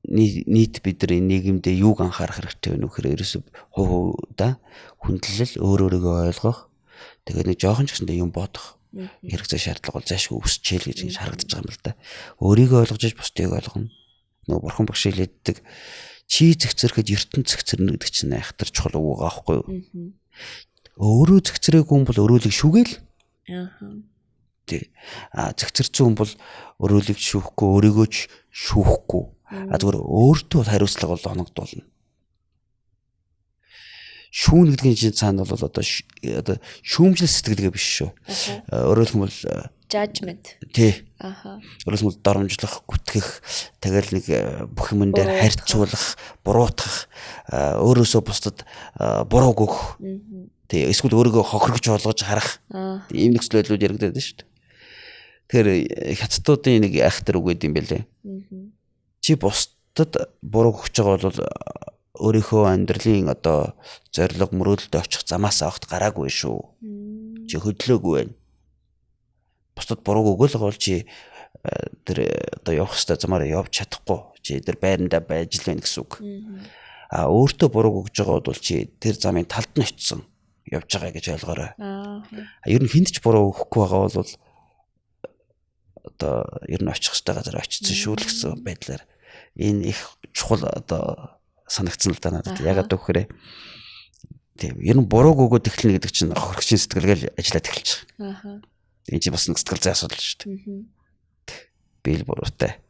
нийт бид нар нийгэмдээ юуг анхаарах хэрэгтэй вэ нөхөр ерөөсөв хувьда хүндлэл өөрийгөө ойлгох тэгээд нэг жоохон ч гэсэндээ юм бодох хэрэгцээ шаардлага бол заашгүй өсчээл гэж харагдаж байгаа юм л да. Өөрийгөө ойлгож иж бусдыг ойлгоно. Нөгөө бурхан багш хэлээддэг чи зэгцэрхэд ертөнд зэгцэрнэ гэдэг чинь айхтар чухал үг байгаа байхгүй юу? Өөрөө зэгцрээгүй хүн бол өрөөлөг шүгээл. Тий. Зэгцэрсэн хүн бол өрөөлөг шүүхгүй, өөрийгөө ч шүүхгүй. Зүгээр өөртөө хариуцлага бол оногдуулна. Шүүн гэдгийн чинь цаана бол одоо шүүмжлэл сэтгэлгээ биш шүү. Өөрөөр хэлбэл judgment. Тий. Өөрөөр хэлбэл доромжлох, гүтгэх, тэгэл нэг бүх юм дээр харьцуулах, буруутгах, өөрөөсөө бусдад бурууг өгөх. Тий. Эсвэл өөрийгөө хохирогч болгож харах. Ийм нөхцөл байдлууд яригдаад байна шүү дээ. Тэгэхээр хятадуудын нэг айхтар үг гэдэг юм байлээ. Чи бусдад буруу өгч байгаа бол өөрийнхөө амьдралын одоо зориг мөрөөдөлд очих замаас авахт гараагүй шүү. Чи хөдлөөгүй байна. Бусдад бурууг өгөөл бол чи тэр одоо явах хэвээр замаар явж чадахгүй. Чи тэр байрандаа байж л байна гэсэн үг. А өөртөө бурууг өгж байгаа бол чи тэр замын талд нь очисон явж байгаа гэж ойлгоорой. Ер нь хүнд ч буруу өгөхгүй байгаа бол одоо ер нь очих хэвээр газар очсон шүү л гэсэн байдлаар энэ их чухал одоо санагдсан л да надад. Ягаад гэвэл тийм ер нь бурууг өгөөд эхлэнэ гэдэг чинь хохирогчийн сэтгэлгээл ажиллаад эхэлж байгаа. Энэ чинь бас нэг сэтгэл зүйн асуудал шүү дээ. Би л буруутай.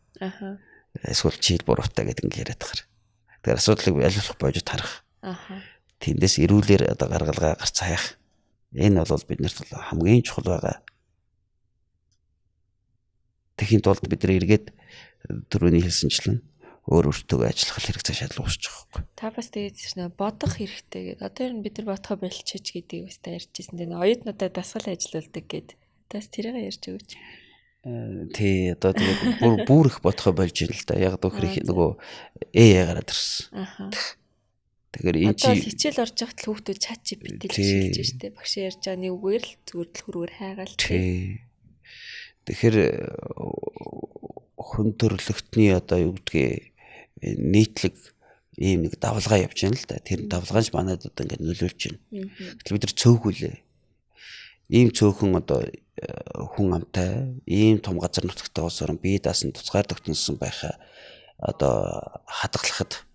Эсвэл чи л буруутай гэдэг ингэ яриад байгаа. Тэгэхээр асуудлыг аль болох боожод харах. Тэндээс эрүүлэр одоо гаргалгаа гарц хаях. Энэ бол биднэрт хамгийн чухал байгаа. Тэхийн тулд бид нар эргээд түрүүний хэлсэнчлэн өөр өөртөө ажиллах хэрэг цаашаа л уусчих واخгүй. Та бас тэгээд бодох хэрэгтэй гэдэг. Одоо ер нь бид нар бодохоо болчихж гэдгийг бас та ярьжсэн. Тэгээ оюутнуудаа дасгал ажиллаулдаг гэдэг. Тас тэрийг ярьж өгөөч. Тий одоо тэгээд бүр их бодохоо болж ийн л да. Яг дөхөр нөгөө гараад ирсэн. Тэгэхээр энэ чи хичээл орж явахад л хүүхдүүд чат GPT шилжиж штэ. Багш ярьж байгаа нэг үгээр л зүгээр дэлгүүрээр хайгаал. Тий. Тэгэхээр хүн төрлөختний одоо юу гэдгийг нийтлэг ийм нэг давлгаа явж байна л да. Тэр давлгаанч манайд одоо ингээд нөлөөлж байна. Гэтэл бид нар цөөхүүлээ. Ийм цөөхөн одоо хүн амтай, ийм том газар нутагтай улс орн бие даасан туцгаар тогтносон байхаа одоо хадгалахад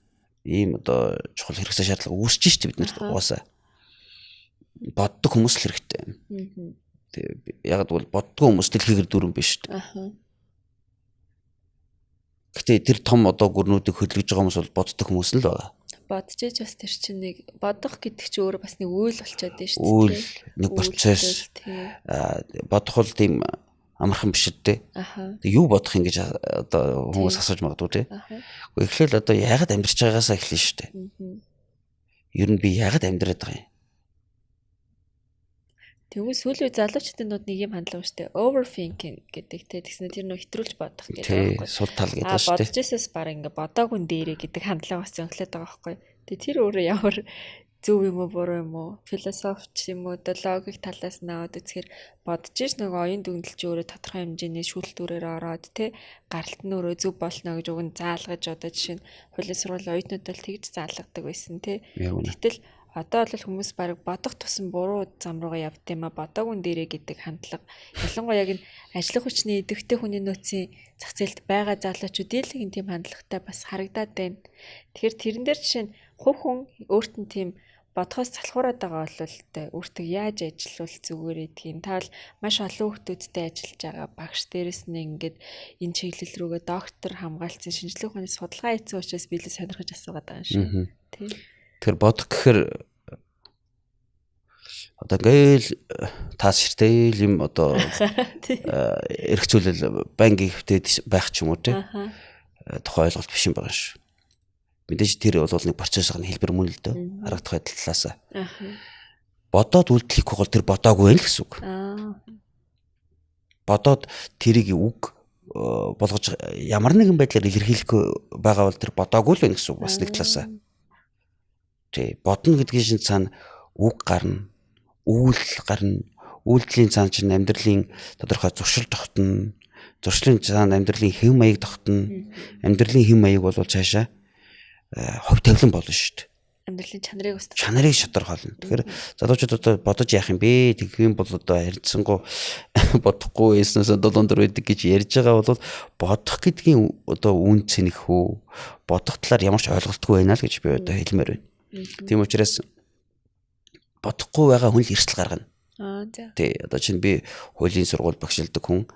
ийм одоо чухал хэрэгцээ шаардлага үүсэж штэ бид нарт угаасаа. Боддог хүмүүс л хэрэгтэй. Яг бол боддгоо хүмүүс дэлхийгэр дүүрэн биш штэ. Гэтэ тэр том одоо гүрнүүдийг хөдөлгөж байгаа хүмүүс бол боддог хүмүүс л байгаа. Бодож иж бас тэр чинь нэг бодох гэдэг чинь өөрөө бас нэг үйл болчиход байна шүү дээ. Үйл нэг процесс. Бодох бол тийм амархан биш үү? Тэг юу бодох юм гэж одоо хүмүүс асууж магадгүй тий. Эхлээл одоо яагаад амьдарч байгаагаа эхлэн шүү дээ. Ер нь би яагаад амьдраад байгаа юм? Тэгвэл сүүлийн залуучуудын нэг юм хандлага шүү дээ. Overthinking гэдэг те тэгснэ тэр нөө хэтрүүлж бодох гэдэг байхгүй. Сул тал гэдэг шүү дээ. Бодож ирсээс баг ингээ бодоогүй дээрээ гэдэг хандлага бас зөнхлөд байгаа байхгүй. Тэгээ тэр өөрөө ямар зөв юм уу буруу юм уу? Философч юм уу? Логик талаас нь аваад үзэхээр бодож иш нэг оюун дүгнэлт чи өөрөө тодорхой хэмжээний шүүлтүүрээр ороод те гаралт нь өөрөө зөв болно гэж уг нь заалгаж одоо жишээ нь хуулийн сургуулийн оюутнуудад тэгж заалгадаг байсан те. Гэтэл одоо бол хүмүүс баг бодох тусам буруу зам руугаа явд юм а бодоогүй дээрээ гэдэг хандлага. Ялангуяа яг нь ажлах хүчний идэвхтэй хүний нөөцийн зах зээлд байгаа залуучууд ийм тийм хандлагатай бас харагдаад байна. Тэгэхээр тэрэн дээр жишээ нь хувь хүн өөрт нь тийм бодхоос залхуураад байгаа бол өөртөө яаж ажиллавал зүгээр гэдгийг та бол маш олон хүмүүстэй ажиллаж байгаа багш дээрээс нь ингээд энэ чиглэл рүүгээ доктор хамгаалцсан шинжилгээ ухааны судалгаа хийсэн учраас би л сонирхож асуугаад байгаа юм шиг. Тийм. Тэр бодох гэхээр одоо ингээл таас ширтэл юм одоо эргцүүлэл банкын хөвтөд байх ч юм уу тий. Тухайн ойлголт биш юм байгаа шүү. Мэдээж тэр бол нэг процессын хэлбэр мөн л дөө харагдах талаас. Бодоод үйлдэлэх бол тэр бодоогүй байх гэсэн үг. Бодоод тэрийг үг болгож ямар нэгэн байдлаар илэрхийлэх байгаа бол тэр бодоогүй л байх гэсэн үг бас нэг талаас. Тэ бодно гэдгийн шин цаана үг гарна, үйл гарна, үйлдэлийн цаана чинь амьдралын тодорхой зуршил тогтно, зуршлын цаана амьдралын хэв маяг тогтно, амьдралын хэв маяг бол цаашаа хувь тавилан болно шүү дээ. Амьдралын чанарыг устгах. Чанарыг шатархолно. Тэгэхээр залуучууд одоо бодож яах юм бэ? Тэгэх юм бол одоо харьцангуй бодохгүй эснээс 7 байдаг гэж ярьж байгаа бол бодох гэдгийн одоо үн цэнэх үү? Бодох талаар ямар ч ойлголтгүй байна л гэж би одоо хэлмээр байна. Тийм учраас бодохгүй байгаа хүн л эрсдэл гаргана. За. Тий, одоо чинь би хуулийн сургууль багшилдаг хүн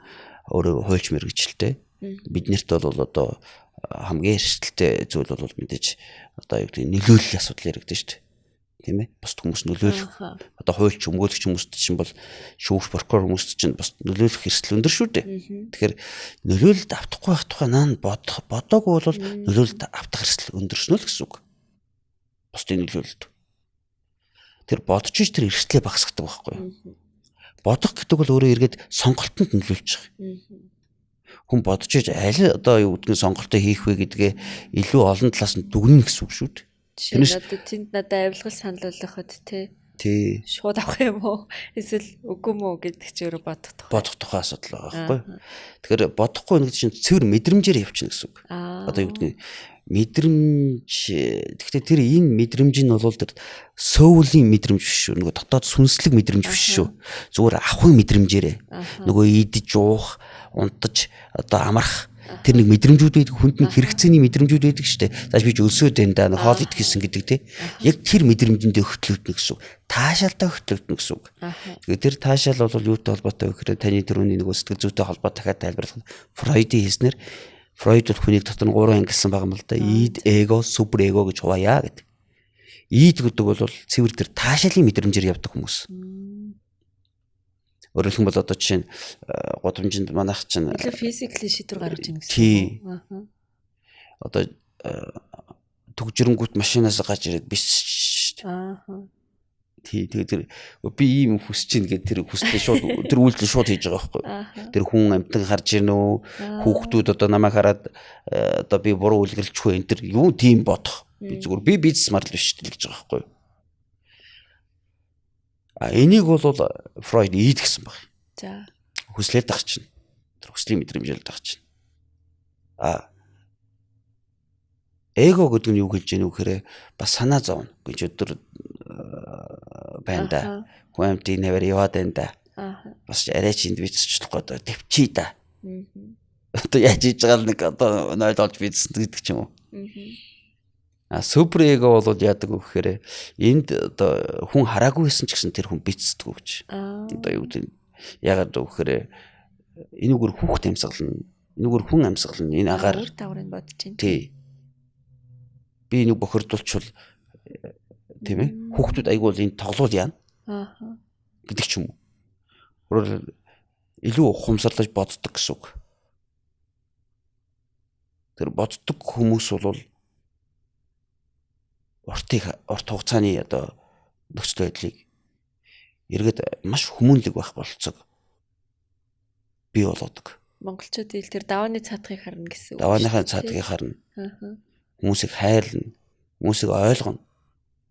өөрөө хуульч мэргэжилтэй. Биднэрт бол одоо хамгийн эрсдэлтэй зүйл бол мэдээж одоо юу гэдэг нөлөөллийн асуудал яригдэн шүү дээ. Тийм ээ? Бусд хүмүүс нөлөөлөх. Одоо хуульч өмгөөлөгч хүмүүст чинь бол шүүгч прокурор хүмүүст чинь бас нөлөөлөх эрсдэл өндөр шүү дээ. Тэгэхээр нөлөөлөлд автахгүй байх тухай наа бодоогүй бол нөлөөлөлд автах эрсдэл өндөрснө л гэсэн үг. Бусдын нөлөөлөлд. Тэр бодож ич тэр эрсдлээ багасгадаг байхгүй юу? Бодох гэдэг бол өөрөө эргээд сонголтонд нөлөөлж байгаа. Хүн бодож ич аль одоо юу гэдгийг сонголтоо хийх вэ гэдгээ илүү олон талаас нь дүгнэнэ гэсэн үг шүү дээ. Жишээ нь одоо тэнд надад авилгал санал болгоход тий шууд авах юм уу? Эсвэл үгүй мүү гэдэг чи өөрөө бодох тухай. бодох тухай асуудал байгаа байхгүй. Тэгэхээр бодохгүй нэг чинь цэвэр мэдрэмжээр явчихна гэсэн үг. Одоо юу гэдэг нь мэдрэмж гэхдээ тэр энэ мэдрэмж нь бол тэр сөүлийн мэдрэмж биш шүү. Нөгөө дотоод сүнслэг мэдрэмж биш шүү. Зүгээр ахуй мэдрэмжээрээ. Нөгөө идэж уух, унтаж одоо амарх тэр нэг мэдрэмжүүд байдаг, хүнд нэг хэрэгцээний мэдрэмжүүд байдаг шүү дээ. Зааш би ч өлсөөд энэ даа хоол идэхсэн гэдэг те. Яг тэр мэдрэмжэндээ хөтлөгдөнө гэсэн үг. Таашаалтай хөтлөгдөнө гэсэн үг. Тэгээд тэр таашаал бол юутай холбоотой вэ гэхээр таны түрүүний нэг сэтгэл зүйтэй холбоо дахиад тайлбарлах. Фройдийн хэлснээр Фройд бол хүнийг дотор нь 3 ангилсан байгаа юм л да. Ид, эго, супер эго гэж хуваая гэдэг. Ид гэдэг бол цэвэр тэр таашаалын мэдрэмжээр явдаг хүмүүс. Өөрөөр хэлбэл одоо жишээ нь годамжинд манайх чинь физикли шийдвэр гаргаж ийн гэсэн үг. Одоо төгжрөнгүүт машинаас гаж ирээд биш шүү дээ. Тэгээд тэр би ийм хүсэж чинь гэдэг тэр хүслээ шууд тэр үйлдэл шууд хийж байгаа байхгүй. Тэр хүн амтан харж ирнэ үү? Хүүхдүүд одоо намайг хараад одоо би буруу үлгэлчихгүй энэ тэр юу тийм бодох. Би зүгээр би бизнес модел биш гэж байгаа байхгүй. Энийг бол Фройд ийд гэсэн баг. За. Хүслээд тах чинь. Тэр хүслийн мэдрэмжээр тах чинь. Эго гэдэг нь юу хэлж яах вэ гэхээр бас санаа зовно гэж өдөр байна да. Хүн амтын нэвэр яваад байна да. Бас арай чинд биччихлэх гээд төвчий да. Одоо яаж хийж байгаа нэг одоо нойл олж бичсэн гэдэг ч юм уу. Супер эго бол яадаг вэ гэхээр энд одоо хүн хараагүй байсан ч гэсэн тэр хүн бичдэг гэж. Одоо юу гэдэг яагаад вэ гэхээр энэгээр хүүхд амьсгална. Энэгээр хүн амьсгална. Энэ агаар үр дагаврыг бодож байна. Тий. Би нэг бохирдуулчвал тийм ээ хүүхдүүд айгуул энэ тоглоул яана. Гэдэг ч юм уу. Өөрөөр илүү ухамсарлаж боддог гэсэн үг. Тэр боддог хүмүүс бол урт хугацааны одоо нөхцөл байдлыг эргээд маш хүмүүнлэг байх болцоог бий болгодог. Монголчууд ил тэр давааны цаадхыг харна гэсэн үг. Давааныхаа цаадхыг харна. Хүмүүсийг хайрлна. Хүмүүсийг ойлгоно.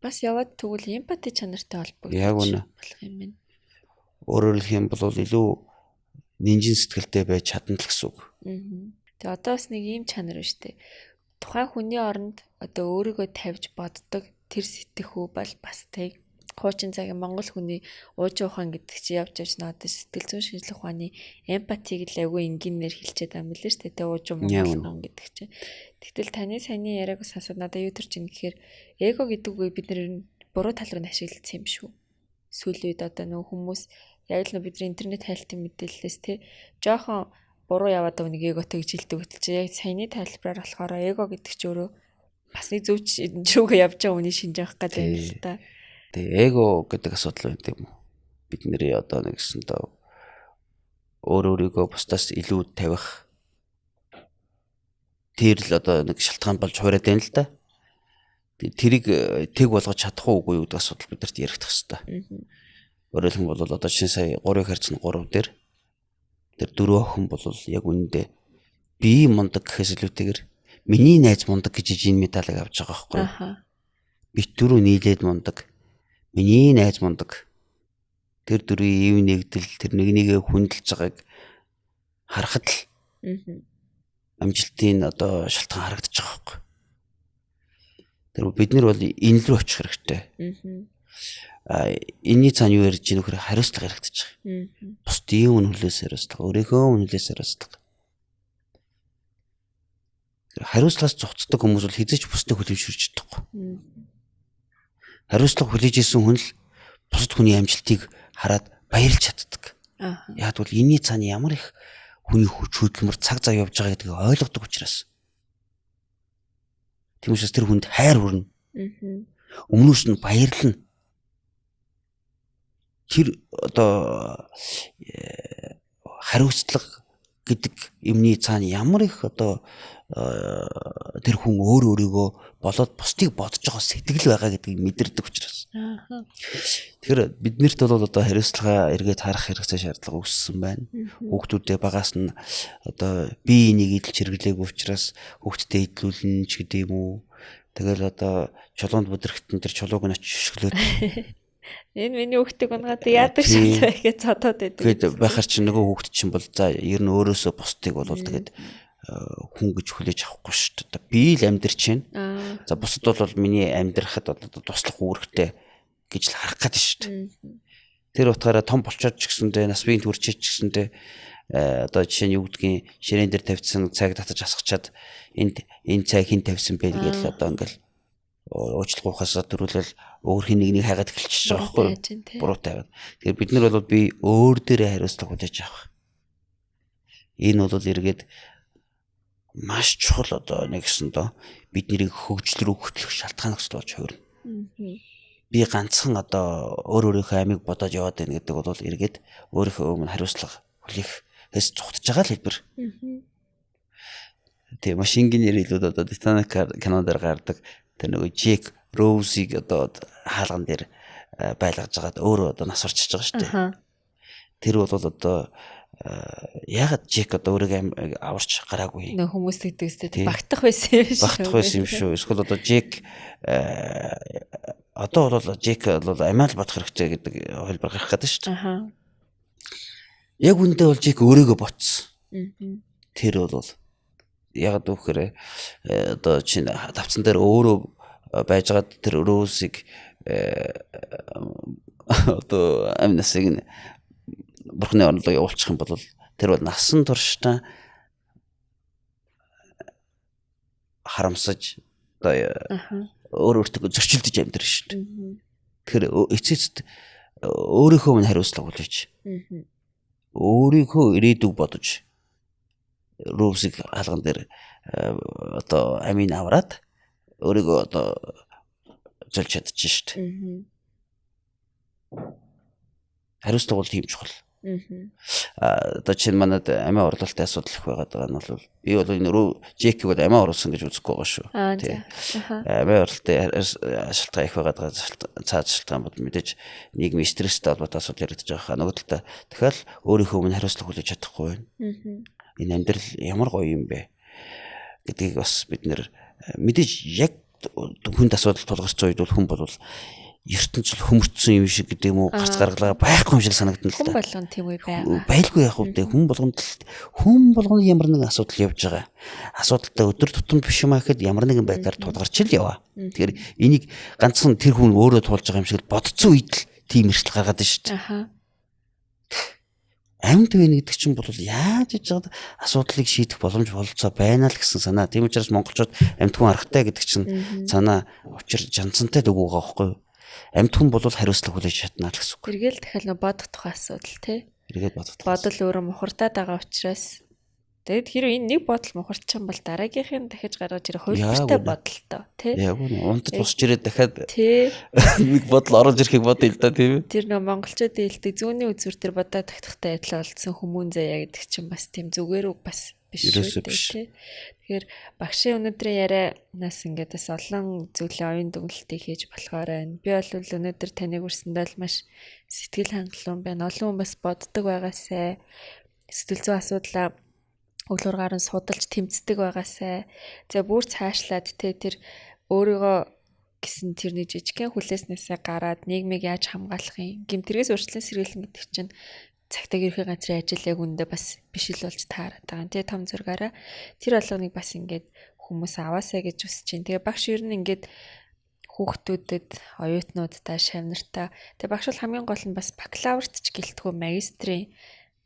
Бас яваад тэгвэл эмпати чанартай холбогдож болох юм байна. Өөрөөр хэлэх юм бол илүү нинжин сэтгэлтэй байж чадна л гэсэн үг. Тэгээ одоо бас нэг ийм чанар байна шүү дээ. Тухайн хүний оронд одоо өөрийгөө тавьж боддог тэр сэтгэхүй бол бас тэг хуучин цагийн монгол хүний ууж ухаан гэдэг чи явж надад сэтгэл зүйн шинжилгээ ухааны эмпатиг л айгүй энгийнээр хэлчихэд байгаа юм лээ шүү дээ. Тэ ууж монгол гэдэг чи. Тэгтэл таны саяны яриаг сонсоод надад юу төрж ийн гэхээр эго гэдэг үг бид нэр буруу тал руу ашиглагдсан юм шүү. Сүүлийн үед одоо нөх хүмүүс яг л бидний интернет хайлтын мэдээлэлээс те жоохон буруу яваад байгаа нэг эготой гэж хэлдэг хөтөл чи яг саяны тайлбараар болохоор эго гэдэг чи өөрөө бас нэг зөв чүүгээ явж байгаа хүний шинж авах гэдэг юм л та. Тэгээ эго гэдэг асуудал байна тийм үү. Бид нэрээ одоо нэгсэн доо өөрийгөө бусдаас илүү тавих тэр л одоо нэг шалтгаан болж хуураад байна л да. Тэрийг тэг болгож чадах уугүй юу гэдэг асуудал бидэрт яригдах хэрэгтэй. Өөрөөр хэлбэл одоо чинь сая 3-ыг харьцсан 3 дээр тэр 4 охин бол яг үнэндээ би мундаг гэхээс илүүтэйгээр миний найз мундаг гэж энэ медалыг авч байгаа байхгүй. Бит дөрөв нийлээд мундаг. Миний найз мундаг. Тэр дөрвийн ив нэгдэл тэр нэгнийгээ хүндэлж байгааг харахад л амжилтын одоо шалтгаан харагдаж байгаа байхгүй. Тэр бид нар бол энэ рүү очих хэрэгтэй. Энийний цаана юу ярьж ийм нөхөр хариуцлага хэрэгтэй байгаа. Бусдын үнэлээс хариуцлага, өөрийнхөө үнэлээс хариуцлага. Хариуцлагаас зогцдог хүмүүс бол хэзээ ч бусдыг хүлээмжшүүлж чадахгүй. Хариуцлага хүлээж ирсэн хүн л бусад хүний амжилтыг хараад баярлж чаддаг. Яг бол энэний цаана ямар их хүний хүч хөдөлмөр цаг зав явж байгаа гэдгийг ойлгодог учраас. Тийм учраас тэр хүнд хайр хүрнэ. Өмнөөс нь баярлна. Тэр одоо хариуцлага гэдэг юмний цаана ямар их одоо тэр хүн өөрийгөө болоод бусдыг бодож байгаа сэтгэл байгаа гэдгийг мэдэрдэг учраас. Тэгэхээр биднэрт бол одоо хариуцлага эргээд харах хэрэгцээ шаардлага үүссэн байна. Хүүхдүүдээ багаас нь одоо бие энийг идэлж хэрэглээгүй учраас хүүхдэд идэлүүлнэ ч гэдэг юм уу. Тэгэл одоо чулуунд бүдрэхтэн тэр чулууг нь очиж шөглөөд Энэ миний хүүхдийг унгаад яадаг тий. шал байхээ цодоод байдаг. гээд байхаар чи нөгөө хүүхд чинь бол за ер нь өөрөөсөө бусдыг бол тэгээд хүн гэж хүлээж авахгүй шүү дээ. Одоо би л амьдрч байна. За бусад бол миний амьдрахад одоо туслах үүрэгтэй гэж л харах гэдэг шүү дээ. Тэр утгаараа том болчоод ч гэсэндээ нас биеийн төрчиж ч гэсэндээ одоо жишээ нь юу гэдгийг ширээн дээр тавьсан цаг татаж асгачаад энэ цаг хин тавьсан бэ гэж л одоо ингээл уучлахуухаас төрүүлэл өөр хин нэгнийг хайгаад эхэлчихэж байгаа байхгүй юу? Буруутай байгаад. Тэгэхээр бид нар бол би өөр дээрээ хариуцлага хүлээж авах. Энэ бол эргээд маш чухал одоо нэгсэн доо биднийг хөгжил рүү хөтлөх шалтгаан гэж болж хувирна. Би ганцхан одоо өөрийнхөө амийг бодоод яваад байна гэдэг бол эргээд өөрийнхөө өмнө хариуцлага хүлээхээс цогтж байгаа л хэлбэр. Тэгээ машин генерэлүүд одоо Titanic киноноор гардаг тэр нөгөө Джек Роузиг одоо хаалган дээр байлгаж байгаад өөрөө одоо нас орчиж байгаа шүү дээ. Тэр бол одоо ягаад Джек одоо өөрийгөө аварч гараагүй. Нөө хүмүүс гэдэгстэй багтах байсан юм шүү. Багтах байсан юм шүү. Эсвэл одоо Джек одоо бол Джек бол амиал бодох хэрэгтэй гэдэг хэлбэр гарах гэдэг шүү дээ. Яг үндэ бол Джек өөрийгөө ботсон. Тэр бол яг дүүхээр одоо чинь тавцан дээр өөрөө байжгаад тэр Роузиг одоо амнасыг бурхны орлоо явуулчих юм бол тэр бол насан туршдаа харамсаж одоо өөртөө зөрчилдөж амьдрын шүү дээ. Тэгэхээр эцэст өөрийнхөө мань хариуцлага хүлээж өөрийнхөө ирээдүг бодож Роузиг хаалган дээр одоо амийн аваад өөрийгөө одоо золж чадчих шүү дээ. Хариуцлага бол тийм чухал. Одоо чинь манад амиа орлуулалтын асуудал их байгаад байгаа нь бол би бол энэ Джекийг бол амиа оруулсан гэж үзэхгүй байгаа шүү. Амиа орлалтын шалтгаан их байгаад байгаа цаад шалтгаан бол мэдээж нийгмийн стресстэй холбоотой асуудал яригдж байгаа. Нөгөө талаа дахиад өөрийнхөө өмнө хариуцлага хүлээж чадахгүй байна. Энэ амьдрал ямар гоё юм бэ гэдгийг бас бид нэр мэдээж яг хүнд асуудал тулгарч байгаа үед бол хүн бол ертөнцийн хөмөрцсөн юм шиг гэдэг юм уу гарц гаргалгаа байхгүй юм шиг санагдана л да. Хүн болгон тийм үе байгаа. Байлгүй яг үедээ хүн болгонд ямар нэгэн асуудал явж байгаа. Асуудалтай өдөр тутам биш юм ахэд ямар нэгэн байдлаар тулгарч л яваа. Тэгэхээр энийг ганцхан тэр хүн өөрөө туулж байгаа юм шиг бодцсон үед л тийм эрсдэл гаргаад байна шүү дээ. Амьд байна гэдэг чинь бол яаж иж байгаа асуудлыг шийдэх боломж болцоо байна л гэсэн санаа. Тийм учраас монголчууд амьд хүн аргатай гэдэг чинь санаа учир жанцантай үг байгаа байхгүй юу? Амьд хүн бол хариуцлага хүлээж чадна л гэсэн үг. Эргээл дахиад нөө бодох тухай асуудал тий. Эргээд бодох. Бодол өөрөө мухардаад байгаа учраас тэгэд хэрвээ энэ нэг бодол мухардчих юм бол дараагийнхын дахиж гаргаж ирэх хөлбөртэй бодолтой тий. Яг үнэ унтаж босч ирээд дахиад тий. нэг бодол орж ирэхийг бодъё л да тийм ээ. Тэр нөө монголчуудын хэлдэг зүүнний үзүр дээр бодоод тагтахтай адилхан олдсон хүмүүн заяа гэдэг чинь бас тийм зүгээр үг бас биш шүү дээ тий. Тэгэхээр багшийн өнөөдрийн ярианаас ингээд бас олон зүйлийн оюун дүгнэлтийг хийж болохоор байна. Би бол өнөөдөр таныг үрсэндээ л маш сэтгэл хангалуун байна. Олон хүн бас боддог байгаасай. Сэтгэл зүйн асуудлаа өглөөр гарын судалж тэмцдэг байгаасай. За бүр цаашлаад тэр өөрийгөө гэсэн тэрний жижигхэн хүлээснээсээ гараад нийгмийг яаж хамгаалах юм, гэмтэргээс урьдчилан сэргийлэн гэдэг чинь цагтаа ерхий газрын ажил яг үндэ бас биш л болж таарат байгаа. Тэгээ том зургаараа тэр болгоныг бас ингээд хүмүүс аваасаа гэж үсэж чинь. Тэгээ багш ер нь ингээд хүүхдүүдэд, оюутнуудтай, шавнартаа тэгээ багш бол хамгийн гол нь бас бакалаврт ч гэлтгүй магистрийн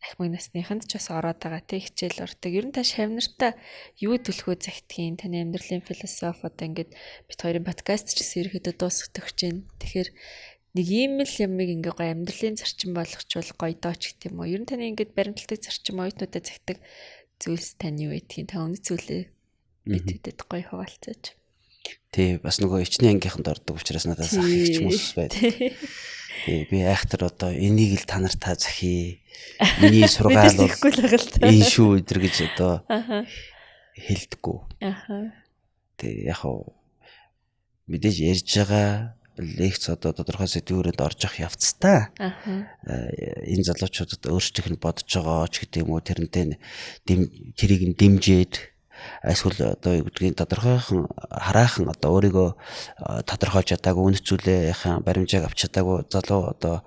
ахмад насныханд ч бас ороод байгаа тий хичээл ордог. Ер нь та шавнартаа юу төлөхөө загтгийн таны амьдралын философи одоо ингээд бит хоёрын подкаст ч гэсэн ерөөдөө дуусгах гэж байна. Тэгэхээр нэг ийм л юмыг ингээ гоё амьдралын зарчим болгочвол гоё дооч гэх юм уу. Ер нь таны ингээд баримтлагдаг зарчим оюутнуудад загтаг зүйлс тань юу гэдгийг та үнэ зүйлээ бидэд гоё хуваалцаач. Тий бас нөгөө ичний ангийнханд ордог учраас надад сах их ч хүмүүс байдаг. Тий би айхтар одоо энийг л та нартаа захий. Миний сургаал бол энэ шүү өдр гэж одоо хэлдэггүй. Тий яг хав мэдээж ярьж байгаа лекц одоо тодорхой сэдвүүрэнд орж явах явцтай. Энэ залуучуудад өөрсдийнх нь бодож байгаа ч гэдэг юм уу тэрнтэй тэрийг нь дэмжиж эсвэл одоо юу гэдгийг тодорхойхон хараахан одоо өөрийгөө тодорхойлж чадаагүй үнэт зүйлийнхаа баримжааг авч чадаагүй залуу одоо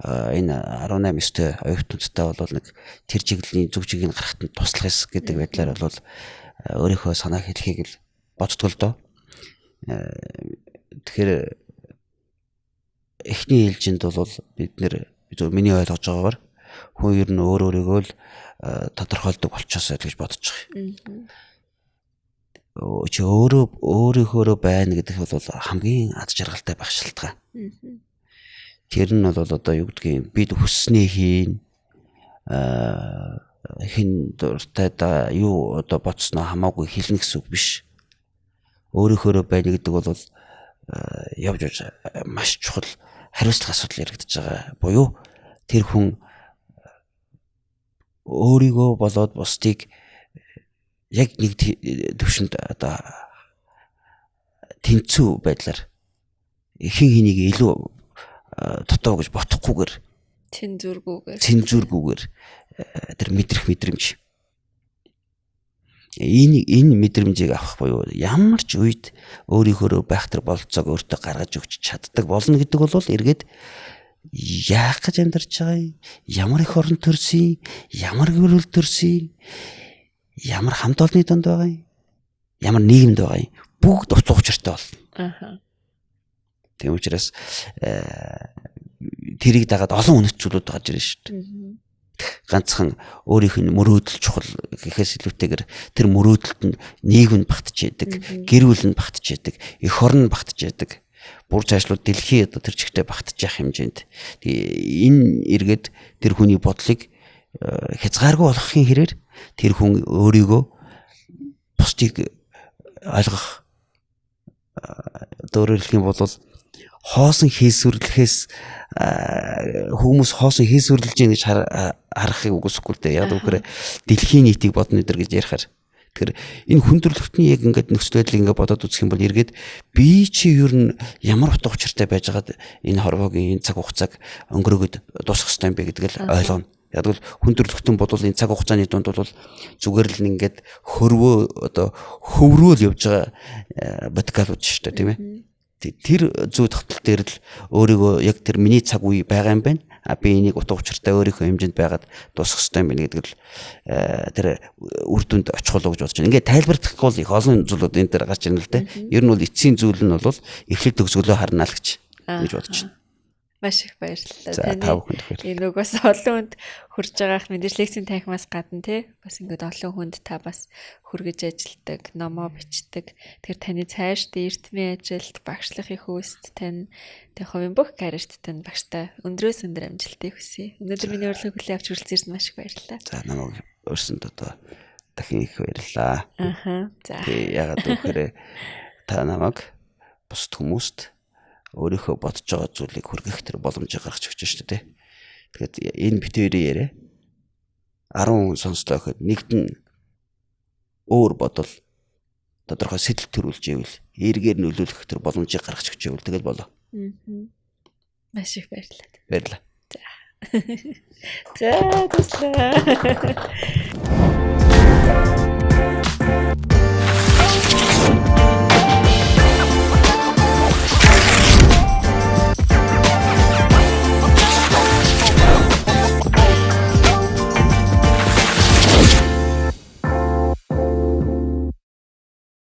энэ 18 9-тэй оюутнуудтай бол нэг тэр чиглэлийн зөв чиглэлийн гарахт нь туслах эс гэдэг байдлаар бол өөрийнхөө санааг хэлхийг л боддог л доо. Тэгэхээр эхний ээлжинд бол бид миний ойлгож байгаагаар хүн ер нь өөрийгөө л тодорхойлдог болчихосоо гэж бодож байгаа. Чи өөрийнхөө байна гэдэг бол хамгийн ад жаргалтай байх шалтгаан. Тэр нь бол одоо юу гэдгийг бид хүснээ хийн хин дуртай да юу одоо бодсноо хамаагүй хэлнэ гэсэн үг биш. Өөрийнхөө байна гэдэг бол явж маш чухал хариуцлага асуудал яригдж байгаа. Буюу тэр хүн өөрийгөө болоод бусдыг яг нэг төвшөнд одоо тэнцүү байдлаар хин хэнийг илүү дутуу гэж бодохгүйгээр цензургүйгээр тэр мэдрэх мэдрэмж энэ мэдрэмжийг авах буюу ямар ч үед өөрийнхөө байх тэр болцоог өөртөө гаргаж өгч чаддаг болно гэдэг бол эргээд яах гэж амьдарч байгаа юм, ямар их орон төрсөн, ямар гэр бүл төрсөн, ямар хамт олонны донд байгаа юм, ямар нийгэмд байгаа юм, бүгд утга учиртай болно. Тийм учраас тэрийг дагаад олон үнэт зүйлүүд гарч ирнэ шүү дээ. Ганцхан өөрийнх нь мөрөөдөл чухал гэхээс илүүтэйгээр тэр мөрөөдөлд нь нийгэм нь багтж яадаг, гэр бүл нь багтж яадаг, эх орн нь багтж яадаг, бүр цаашлууд дэлхий одоо тэр чигтээ багтж явах хэмжээнд энэ эргээд тэр хүний бодлыг хязгааргүй болгохын хэрээр тэр хүн өөрийгөө бусдыг ойлгох өөрөөр хэлэх юм бол хоосон хийсвэрлэхээс хүмүүс хоосон хийсвэрлэж гин гэж харахыг үгүйсэхгүй л дээ. Яг үгээр дэлхийн нийтийг бодно өдр гэж ярихаар. Тэгэхээр энэ хүндрэлтний яг ингээд нөхцөл байдлыг ингээд бодоод үзэх юм бол эргээд би чи ер нь ямар утга учиртай байж байгаад энэ хорвоогийн энэ цаг хугацааг өнгөрөөгд дуусгах хэрэгтэй юм бэ гэдгийг л ойлгоно. Яг бол хүндрэлтэн бодвол энэ цаг хугацааны дунд бол зүгээр л ингээд хөврөөл явж байгаа бодгалууд шүү дээ, тийм ээ. Тэр зүй тогтол дээр л өөрийгөө яг тэр миний цаг үе байгаа юм байна. Би энийг утга учиртай өөрийнхөө хэмжээнд байгаад дуусгах хэрэгтэй юм байна гэдэг л тэр үр дүнд очихлоо гэж бодож байна. Ингээд тайлбарлахгүй бол их олон зүйлүүд энэ дээр гарч ирнэ л дээ. Ер нь бол эцсийн зүйл нь бол эхлэл төгсгөлөө харна л гэж бодож байна. Маш их баярлалаа. Таны энэ угаас олон хүнд хүрж байгаах мэдээж лекцийн танхимаас гадна тий бас ингээд олон хүнд та бас хүргэж ажилдаг, номоо бичдэг. Тэгэхээр таны цааш эртмийн ажилд багшлахын хөөст тань хувийн бүх карьерт тань багштай өндрөөс өндөр амжилтыг хүсье. Өнөөдөр миний урилгыг хүлээн авч хүрэлцээрсэн маш их баярлалаа. За намайг өөрсөнд одоо дахин их баярлалаа. За. Ягаад гэвэл та намайг бусд хүмүүст өөрийнхөө бодож байгаа зүйлийг хүргэх тэр боломжийг гаргаж өгч шүү дээ. Тэгэхээр энэ битүүрийн яриа 10 сонслоо гэхэд нэгд нь өөр бодол тодорхой сэтэл төрүүлж ивэл эргээр нөлөөлөх тэр боломжийг гаргаж өгч ивэл тэгэл болоо. Маш их баярлалаа. Баярлалаа. За. За туслаа.